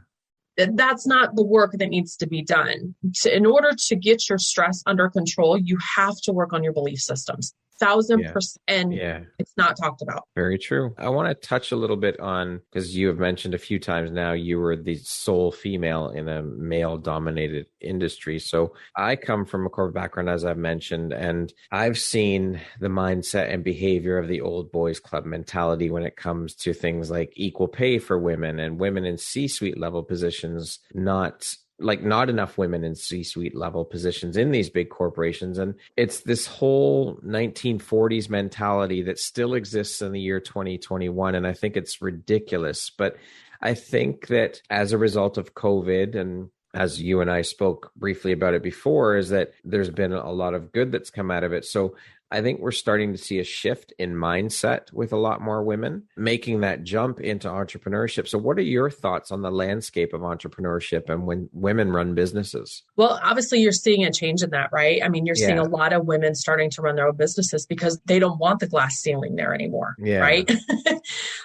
That's not the work that needs to be done. In order to get your stress under control, you have to work on your belief systems. 1,000%. And it's not talked about. Very true. I want to touch a little bit on, because you have mentioned a few times now, you were the sole female in a male dominated industry. So I come from a corporate background, as I've mentioned, and I've seen the mindset and behavior of the old boys club mentality when it comes to things like equal pay for women and women in C-suite level positions, not enough women in C-suite level positions in these big corporations. And it's this whole 1940s mentality that still exists in the year 2021. And I think it's ridiculous. But I think that as a result of COVID, and as you and I spoke briefly about it before, is that there's been a lot of good that's come out of it. So I think we're starting to see a shift in mindset with a lot more women making that jump into entrepreneurship. So what are your thoughts on the landscape of entrepreneurship and when women run businesses? Well, obviously you're seeing a change in that, right? I mean, you're seeing a lot of women starting to run their own businesses because they don't want the glass ceiling there anymore, right?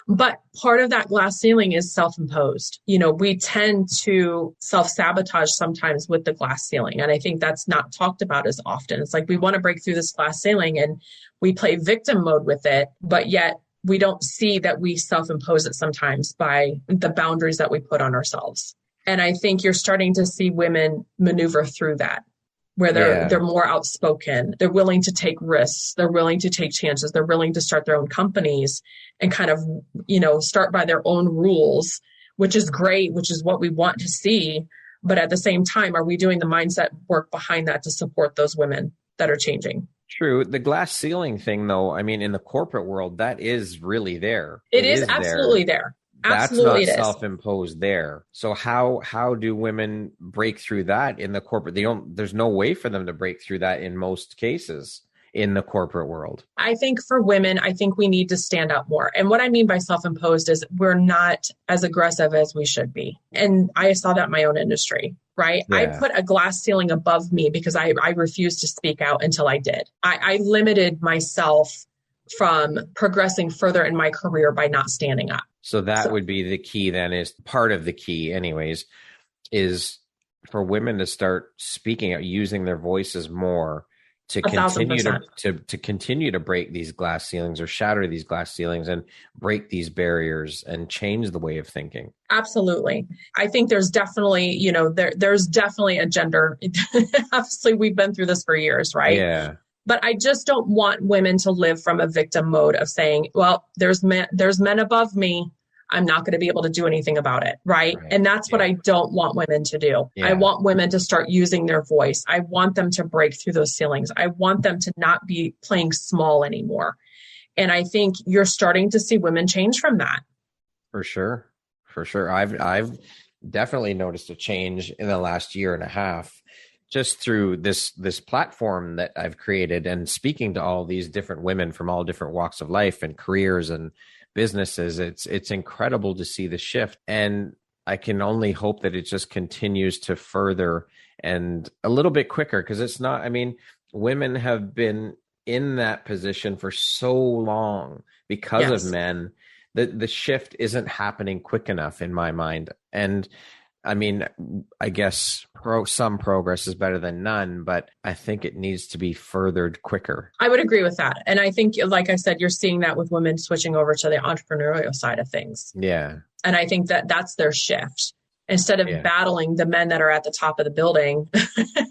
But part of that glass ceiling is self-imposed. We tend to self-sabotage sometimes with the glass ceiling. And I think that's not talked about as often. It's like we want to break through this glass ceiling and we play victim mode with it, but yet we don't see that we self-impose it sometimes by the boundaries that we put on ourselves. And I think you're starting to see women maneuver through that, where they're more outspoken. They're willing to take risks. They're willing to take chances. They're willing to start their own companies and kind of, start by their own rules, which is great, which is what we want to see. But at the same time, are we doing the mindset work behind that to support those women that are changing? True. The glass ceiling thing, though, I mean, in the corporate world, that is really there. It is absolutely there. Absolutely, that's not self-imposed there. So how do women break through that in the corporate? There's no way for them to break through that in most cases in the corporate world. I think for women, we need to stand up more. And what I mean by self-imposed is we're not as aggressive as we should be. And I saw that in my own industry, right? Yeah. I put a glass ceiling above me because I refused to speak out until I did. I limited myself from progressing further in my career by not standing up. So that would be the key then, is part of the key anyways, is for women to start speaking out, using their voices more to continue to break these glass ceilings or shatter these glass ceilings and break these barriers and change the way of thinking. Absolutely. I think there's definitely, there's definitely a gender. Obviously, we've been through this for years, right? Yeah. But I just don't want women to live from a victim mode of saying, well, there's men above me. I'm not going to be able to do anything about it. Right. And that's what I don't want women to do. Yeah. I want women to start using their voice. I want them to break through those ceilings. I want them to not be playing small anymore. And I think you're starting to see women change from that. For sure. I've definitely noticed a change in the last year and a half, just through this platform that I've created and speaking to all these different women from all different walks of life and careers and businesses. It's incredible to see the shift. And I can only hope that it just continues to further and a little bit quicker, because it's not, I mean, women have been in that position for so long because of men the shift isn't happening quick enough in my mind. And I mean, I guess some progress is better than none, but I think it needs to be furthered quicker. I would agree with that. And I think, like I said, you're seeing that with women switching over to the entrepreneurial side of things. Yeah. And I think that that's their shift. Instead of battling the men that are at the top of the building,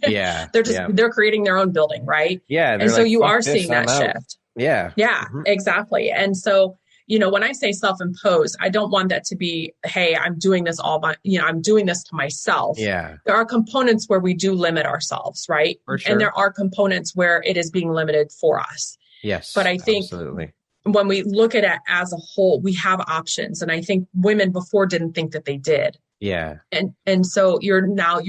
they're creating their own building, right? Yeah. And so you are seeing that shift. Yeah. Yeah, exactly. And so, when I say self-imposed, I don't want that to be, hey, I'm doing this I'm doing this to myself. Yeah. There are components where we do limit ourselves, right? For sure. And there are components where it is being limited for us. Yes. But I think when we look at it as a whole, we have options. And I think women before didn't think that they did. Yeah. And so you're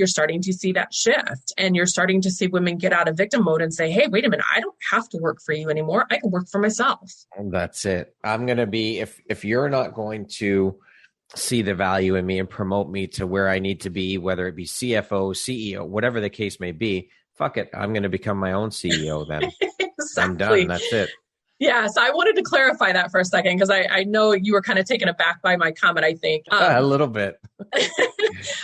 starting to see that shift, and you're starting to see women get out of victim mode and say, hey, wait a minute, I don't have to work for you anymore. I can work for myself. And that's it. I'm going to be, if you're not going to see the value in me and promote me to where I need to be, whether it be CFO, CEO, whatever the case may be, fuck it. I'm going to become my own CEO then. Exactly. I'm done. That's it. Yeah. So I wanted to clarify that for a second, because I know you were kind of taken aback by my comment, I think. A little bit.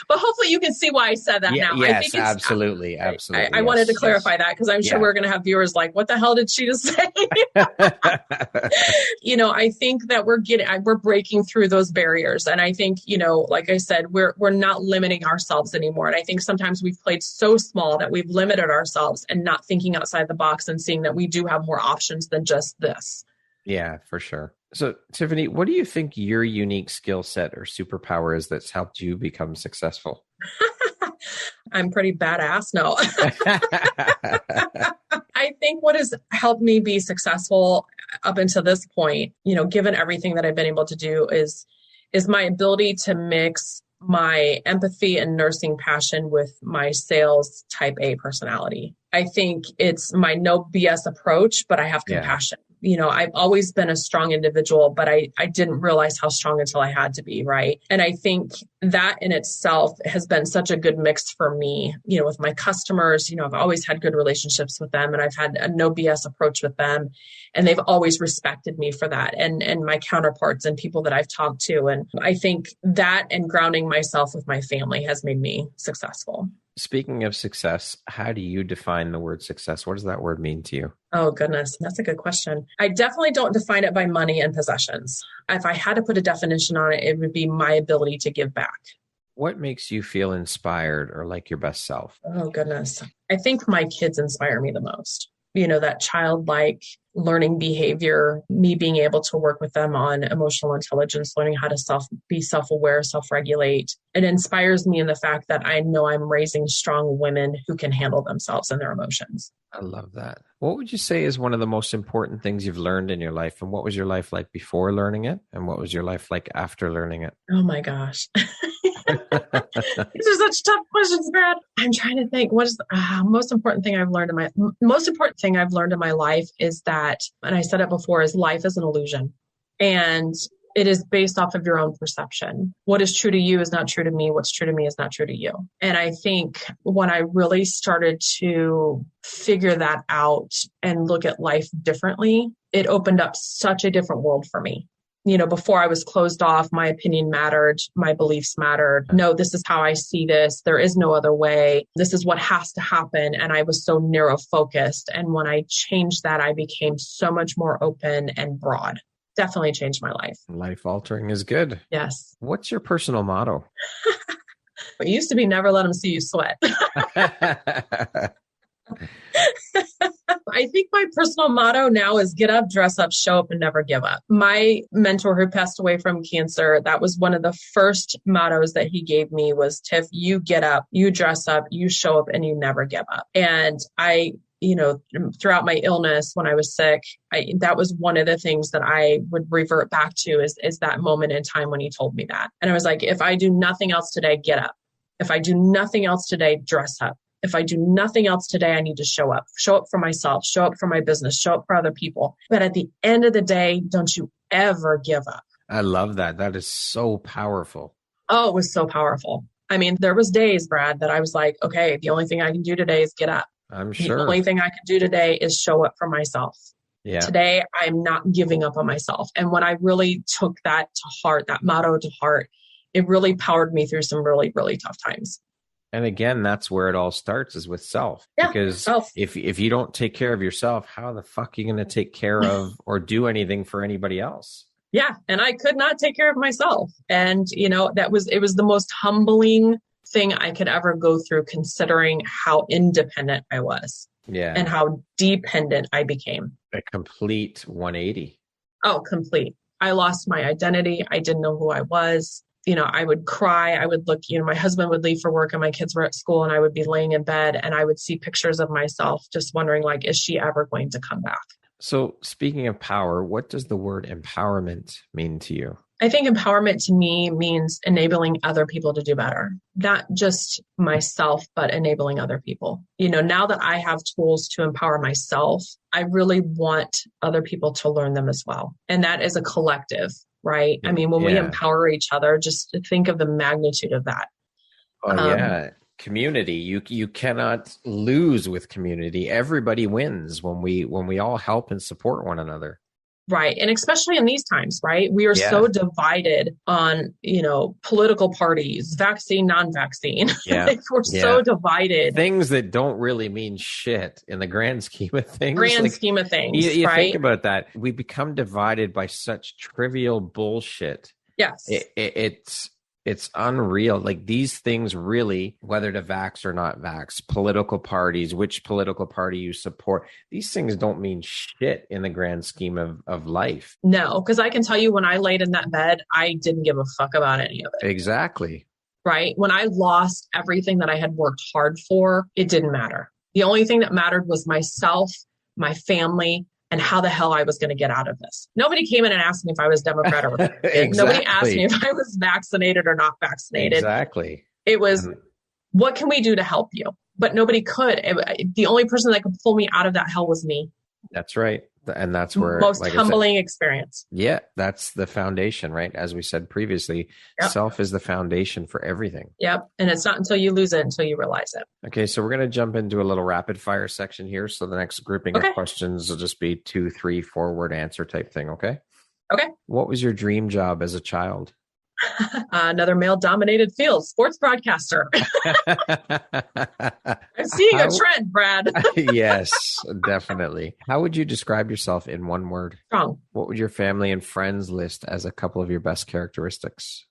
But hopefully you can see why I said that now. Yes, I think absolutely. I wanted to clarify that, because I'm sure we're going to have viewers like, what the hell did she just say? I think that we're breaking through those barriers. And I think, like I said, we're not limiting ourselves anymore. And I think sometimes we've played so small that we've limited ourselves and not thinking outside the box and seeing that we do have more options than just this. Yeah, for sure. So, Tiffany, what do you think your unique skill set or superpower is that's helped you become successful? I'm pretty badass. No. I think what has helped me be successful up until this point, given everything that I've been able to do, is my ability to mix my empathy and nursing passion with my sales type A personality. I think it's my no BS approach, but I have compassion. I've always been a strong individual, but I didn't realize how strong until I had to be, right? And I think that in itself has been such a good mix for me, with my customers. I've always had good relationships with them, and I've had a no BS approach with them. And they've always respected me for that, and my counterparts and people that I've talked to. And I think that and grounding myself with my family has made me successful. Speaking of success, how do you define the word success? What does that word mean to you? Oh, goodness. That's a good question. I definitely don't define it by money and possessions. If I had to put a definition on it, it would be my ability to give back. What makes you feel inspired or like your best self? Oh, goodness. I think my kids inspire me the most. That childlike learning behavior, me being able to work with them on emotional intelligence, learning how to be self-aware, self-regulate. It inspires me in the fact that I know I'm raising strong women who can handle themselves and their emotions. I love that. What would you say is one of the most important things you've learned in your life? And what was your life like before learning it? And what was your life like after learning it? Oh my gosh. These are such tough questions, Brad. I'm trying to think. What is the most important thing I've learned in my life is that, and I said it before, is life is an illusion. And it is based off of your own perception. What is true to you is not true to me. What's true to me is not true to you. And I think when I really started to figure that out and look at life differently, it opened up such a different world for me. Before I was closed off, my opinion mattered, my beliefs mattered. No, this is how I see this. There is no other way. This is what has to happen. And I was so narrow focused. And when I changed that, I became so much more open and broad. Definitely changed my life. Life altering is good. Yes. What's your personal motto? It used to be never let them see you sweat. I think my personal motto now is get up, dress up, show up, and never give up. My mentor who passed away from cancer, that was one of the first mottos that he gave me was, Tiff, you get up, you dress up, you show up, and you never give up. And I, throughout my illness, when I was sick, that was one of the things that I would revert back to is that moment in time when he told me that. And I was like, if I do nothing else today, get up. If I do nothing else today, dress up. If I do nothing else today, I need to show up for myself, show up for my business, show up for other people. But at the end of the day, don't you ever give up. I love that. That is so powerful. Oh, it was so powerful. I mean, there was days, Brad, that I was like, okay, the only thing I can do today is get up. I'm sure. The only thing I can do today is show up for myself. Yeah. Today, I'm not giving up on myself. And when I really took that to heart, that motto to heart, it really powered me through some really, really tough times. And again, that's where it all starts, is with self. Yeah, because self. if you don't take care of yourself, how the fuck are you going to take care of or do anything for anybody else? Yeah. And I could not take care of myself. And, it was the most humbling thing I could ever go through, considering how independent I was. Yeah. And how dependent I became. A complete 180. Oh, complete. I lost my identity. I didn't know who I was. I would cry. I would look, my husband would leave for work and my kids were at school, and I would be laying in bed and I would see pictures of myself, just wondering, like, is she ever going to come back? So speaking of power, what does the word empowerment mean to you? I think empowerment to me means enabling other people to do better, not just myself, but enabling other people. Now that I have tools to empower myself, I really want other people to learn them as well. And that is a collective, right? I mean, when we empower each other, just think of the magnitude of that. Oh, yeah. Community. You cannot lose with community. Everybody wins when we all help and support one another. Right. And especially in these times, right? We are so divided on, political parties, vaccine, non-vaccine. Yeah. We're so divided. Things that don't really mean shit in the grand scheme of things. You right? think about that. We become divided by such trivial bullshit. Yes. It's unreal. Like, these things really, whether to vax or not vax, political parties, which political party you support, these things don't mean shit in the grand scheme of life. No, because I can tell you, when I laid in that bed, I didn't give a fuck about any of it. Exactly. Right? When I lost everything that I had worked hard for, it didn't matter. The only thing that mattered was myself, my family, and how the hell I was going to get out of this. Nobody came in and asked me if I was Democrat or Republican. Exactly. Nobody asked me if I was vaccinated or not vaccinated. Exactly. It was, what can we do to help you? But nobody could. The only person that could pull me out of that hell was me. That's right. And that's where most humbling experience. Yeah, that's the foundation, right? As we said previously, self is the foundation for everything. Yep. And it's not until you lose it until you realize it. Okay, so we're going to jump into a little rapid fire section here. So the next grouping of questions will just be 2, 3, 4-word answer type thing. Okay. Okay. What was your dream job as a child? Another male-dominated field, sports broadcaster. I'm seeing a trend, Brad. Yes, definitely. How would you describe yourself in one word? Strong. What would your family and friends list as a couple of your best characteristics?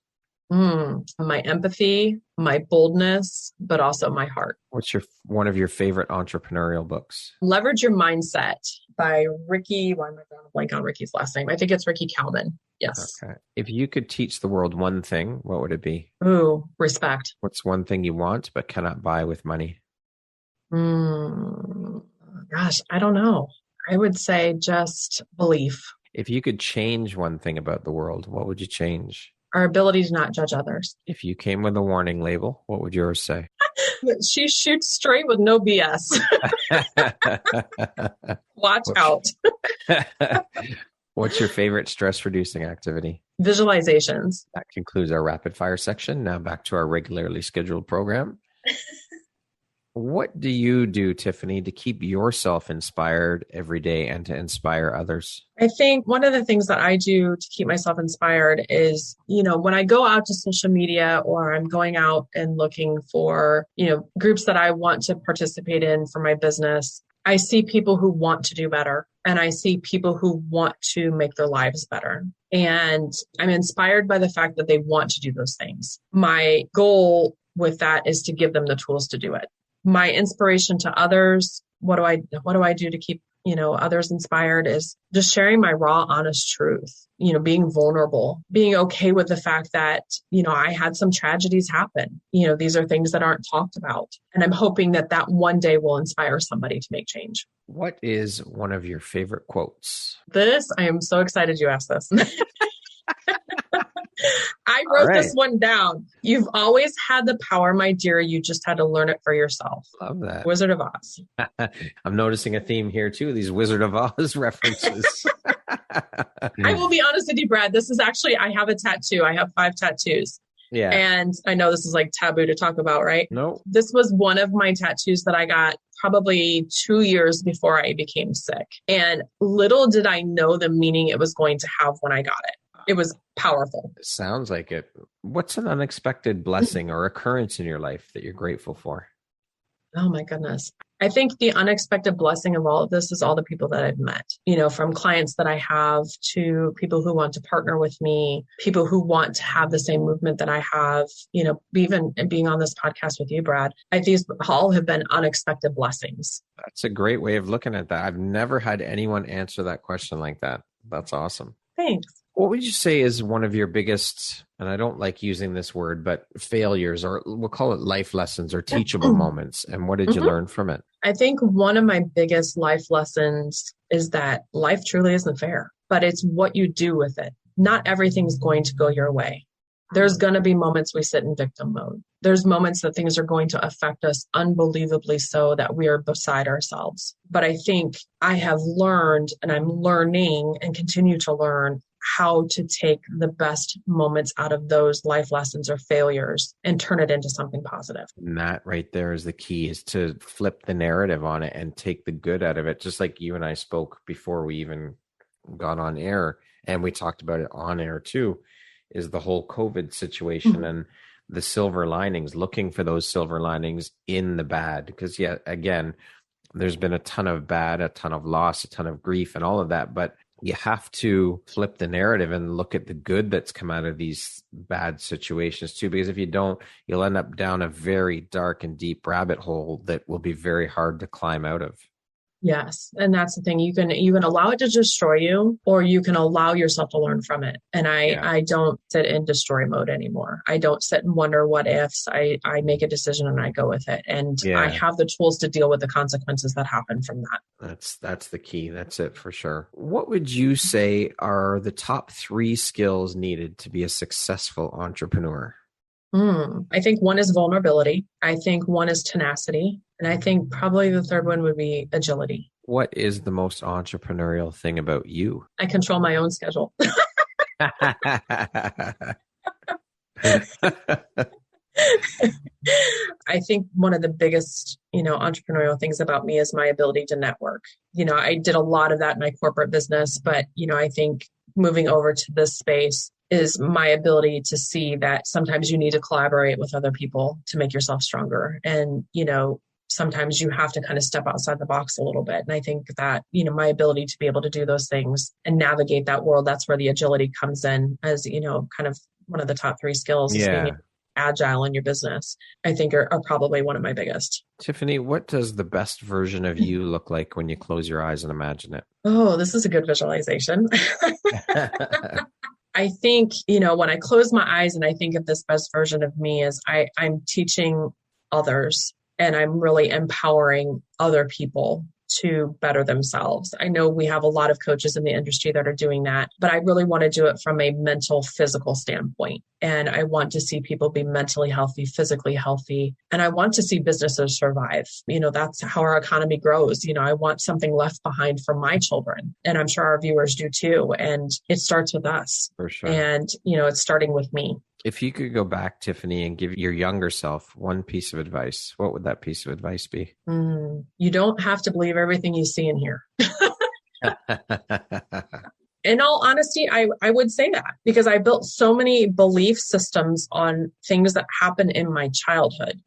My empathy, my boldness, but also my heart. What's one of your favorite entrepreneurial books? Leverage Your Mindset by Ricky. Why am I drawing a blank on Ricky's last name? I think it's Ricky Kalman. Yes. Okay. If you could teach the world one thing, what would it be? Ooh, respect. What's one thing you want but cannot buy with money? Gosh, I don't know. I would say just belief. If you could change one thing about the world, what would you change? Our ability to not judge others. If you came with a warning label, what would yours say? She shoots straight with no BS. Watch out. What's your favorite stress-reducing activity? Visualizations. That concludes our rapid fire section. Now back to our regularly scheduled program. What do you do, Tiffany, to keep yourself inspired every day and to inspire others? I think one of the things that I do to keep myself inspired is, when I go out to social media or I'm going out and looking for, groups that I want to participate in for my business, I see people who want to do better and I see people who want to make their lives better. And I'm inspired by the fact that they want to do those things. My goal with that is to give them the tools to do it. My inspiration to others, what do I do to keep, others inspired, is just sharing my raw, honest truth, being vulnerable, being okay with the fact that, I had some tragedies happen. These are things that aren't talked about. And I'm hoping that one day will inspire somebody to make change. What is one of your favorite quotes? I am so excited you asked this. I wrote this one down. You've always had the power, my dear. You just had to learn it for yourself. Love that. Wizard of Oz. I'm noticing a theme here too, these Wizard of Oz references. I will be honest with you, Brad. This is actually, I have a tattoo. I have 5 tattoos. Yeah. And I know this is like taboo to talk about, right? No. This was one of my tattoos that I got probably 2 years before I became sick. And little did I know the meaning it was going to have when I got it. It was powerful. It sounds like it. What's an unexpected blessing or occurrence in your life that you're grateful for? Oh my goodness. I think the unexpected blessing of all of this is all the people that I've met, from clients that I have to people who want to partner with me, people who want to have the same movement that I have, even being on this podcast with you, Brad. These all have been unexpected blessings. That's a great way of looking at that. I've never had anyone answer that question like that. That's awesome. Thanks. What would you say is one of your biggest, and I don't like using this word, but failures, or we'll call it life lessons or teachable moments? And what did you learn from it? I think one of my biggest life lessons is that life truly isn't fair, but it's what you do with it. Not everything's going to go your way. There's going to be moments we sit in victim mode. There's moments that things are going to affect us unbelievably so that we are beside ourselves. But I think I have learned, and I'm learning and continue to learn, how to take the best moments out of those life lessons or failures and turn it into something positive. And that right there is the key, is to flip the narrative on it and take the good out of it. Just like you and I spoke before we even got on air, and we talked about it on air too, is the whole COVID situation and the silver linings, looking for those silver linings in the bad. Because again, there's been a ton of bad, a ton of loss, a ton of grief and all of that, but you have to flip the narrative and look at the good that's come out of these bad situations too, because if you don't, you'll end up down a very dark and deep rabbit hole that will be very hard to climb out of. Yes. And that's the thing. You can allow it to destroy you, or you can allow yourself to learn from it. And I don't sit in destroy mode anymore. I don't sit and wonder what ifs. I make a decision and I go with it. And I have the tools to deal with the consequences that happen from that. That's the key. That's it for sure. What would you say are the top 3 skills needed to be a successful entrepreneur? I think one is vulnerability. I think one is tenacity. And I think probably the third one would be agility. What is the most entrepreneurial thing about you? I control my own schedule. I think one of the biggest, entrepreneurial things about me is my ability to network. I did a lot of that in my corporate business, but, I think moving over to this space is my ability to see that sometimes you need to collaborate with other people to make yourself stronger. And, sometimes you have to kind of step outside the box a little bit. And I think that, my ability to be able to do those things and navigate that world, that's where the agility comes in as, kind of one of the top 3 skills. Is being agile in your business, I think are probably one of my biggest. Tiffany, what does the best version of you look like when you close your eyes and imagine it? Oh, this is a good visualization. I think, when I close my eyes and I think of this best version of me, is I'm teaching others and I'm really empowering other people to better themselves. I know we have a lot of coaches in the industry that are doing that, but I really want to do it from a mental, physical standpoint. And I want to see people be mentally healthy, physically healthy. And I want to see businesses survive. That's how our economy grows. I want something left behind for my children. And I'm sure our viewers do too. And it starts with us. For sure. And, it's starting with me. If you could go back, Tiffany, and give your younger self one piece of advice, what would that piece of advice be? You don't have to believe everything you see and hear. In all honesty, I would say that because I built so many belief systems on things that happened in my childhood,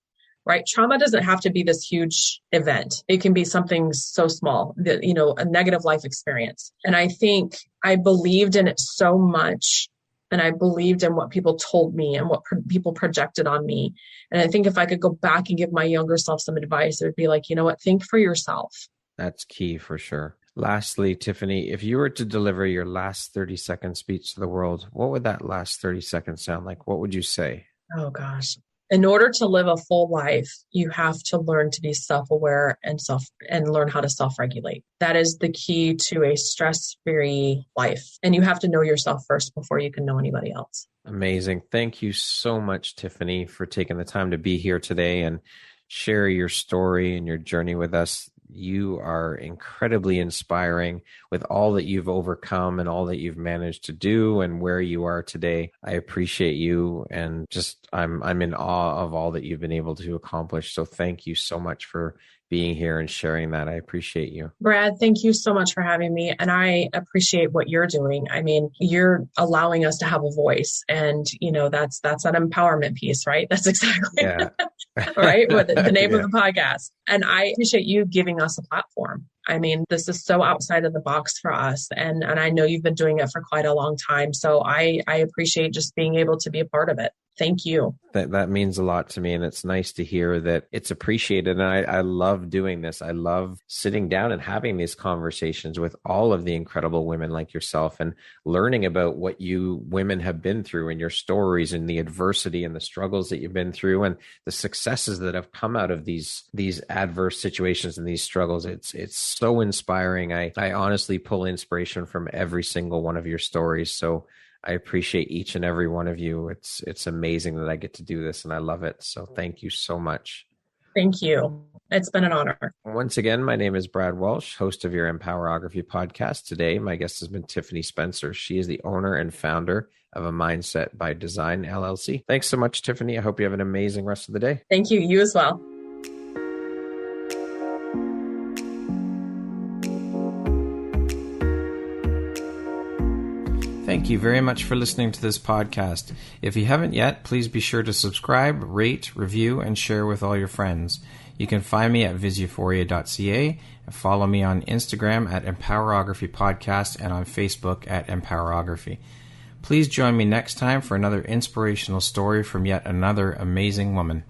right? Trauma doesn't have to be this huge event. It can be something so small that, a negative life experience. And I think I believed in it so much. And I believed in what people told me and what people projected on me. And I think if I could go back and give my younger self some advice, it would be like, think for yourself. That's key for sure. Lastly, Tiffany, if you were to deliver your last 30-second speech to the world, what would that last 30 seconds sound like? What would you say? Oh, gosh. In order to live a full life, you have to learn to be self-aware and learn how to self-regulate. That is the key to a stress-free life. And you have to know yourself first before you can know anybody else. Amazing. Thank you so much, Tiffany, for taking the time to be here today and share your story and your journey with us. You are incredibly inspiring with all that you've overcome and all that you've managed to do and where you are today. I appreciate you and just I'm in awe of all that you've been able to accomplish. So thank you so much for being here and sharing that. I appreciate you. Brad, thank you so much for having me. And I appreciate what you're doing. I mean, you're allowing us to have a voice, and, that's an empowerment piece, right? That's exactly right. With the name of the podcast. And I appreciate you giving us a platform. I mean, this is so outside of the box for us. And I know you've been doing it for quite a long time. So I appreciate just being able to be a part of it. Thank you. That means a lot to me. And it's nice to hear that it's appreciated. And I love doing this. I love sitting down and having these conversations with all of the incredible women like yourself and learning about what you women have been through and your stories and the adversity and the struggles that you've been through and the successes that have come out of these adverse situations and these struggles. It's so inspiring. I honestly pull inspiration from every single one of your stories. So I appreciate each and every one of you. It's amazing that I get to do this and I love it. So thank you so much. Thank you. It's been an honor. Once again, my name is Brad Walsh, host of your Empowerography podcast. Today, my guest has been Tiffany Spencer. She is the owner and founder of A Mindset by Design, LLC. Thanks so much, Tiffany. I hope you have an amazing rest of the day. Thank you. You as well. Thank you very much for listening to this podcast. If you haven't yet, please be sure to subscribe, rate, review, and share with all your friends. You can find me at viseuphoria.ca and follow me on Instagram at Empowerography Podcast and on Facebook at Empowerography. Please join me next time for another inspirational story from yet another amazing woman.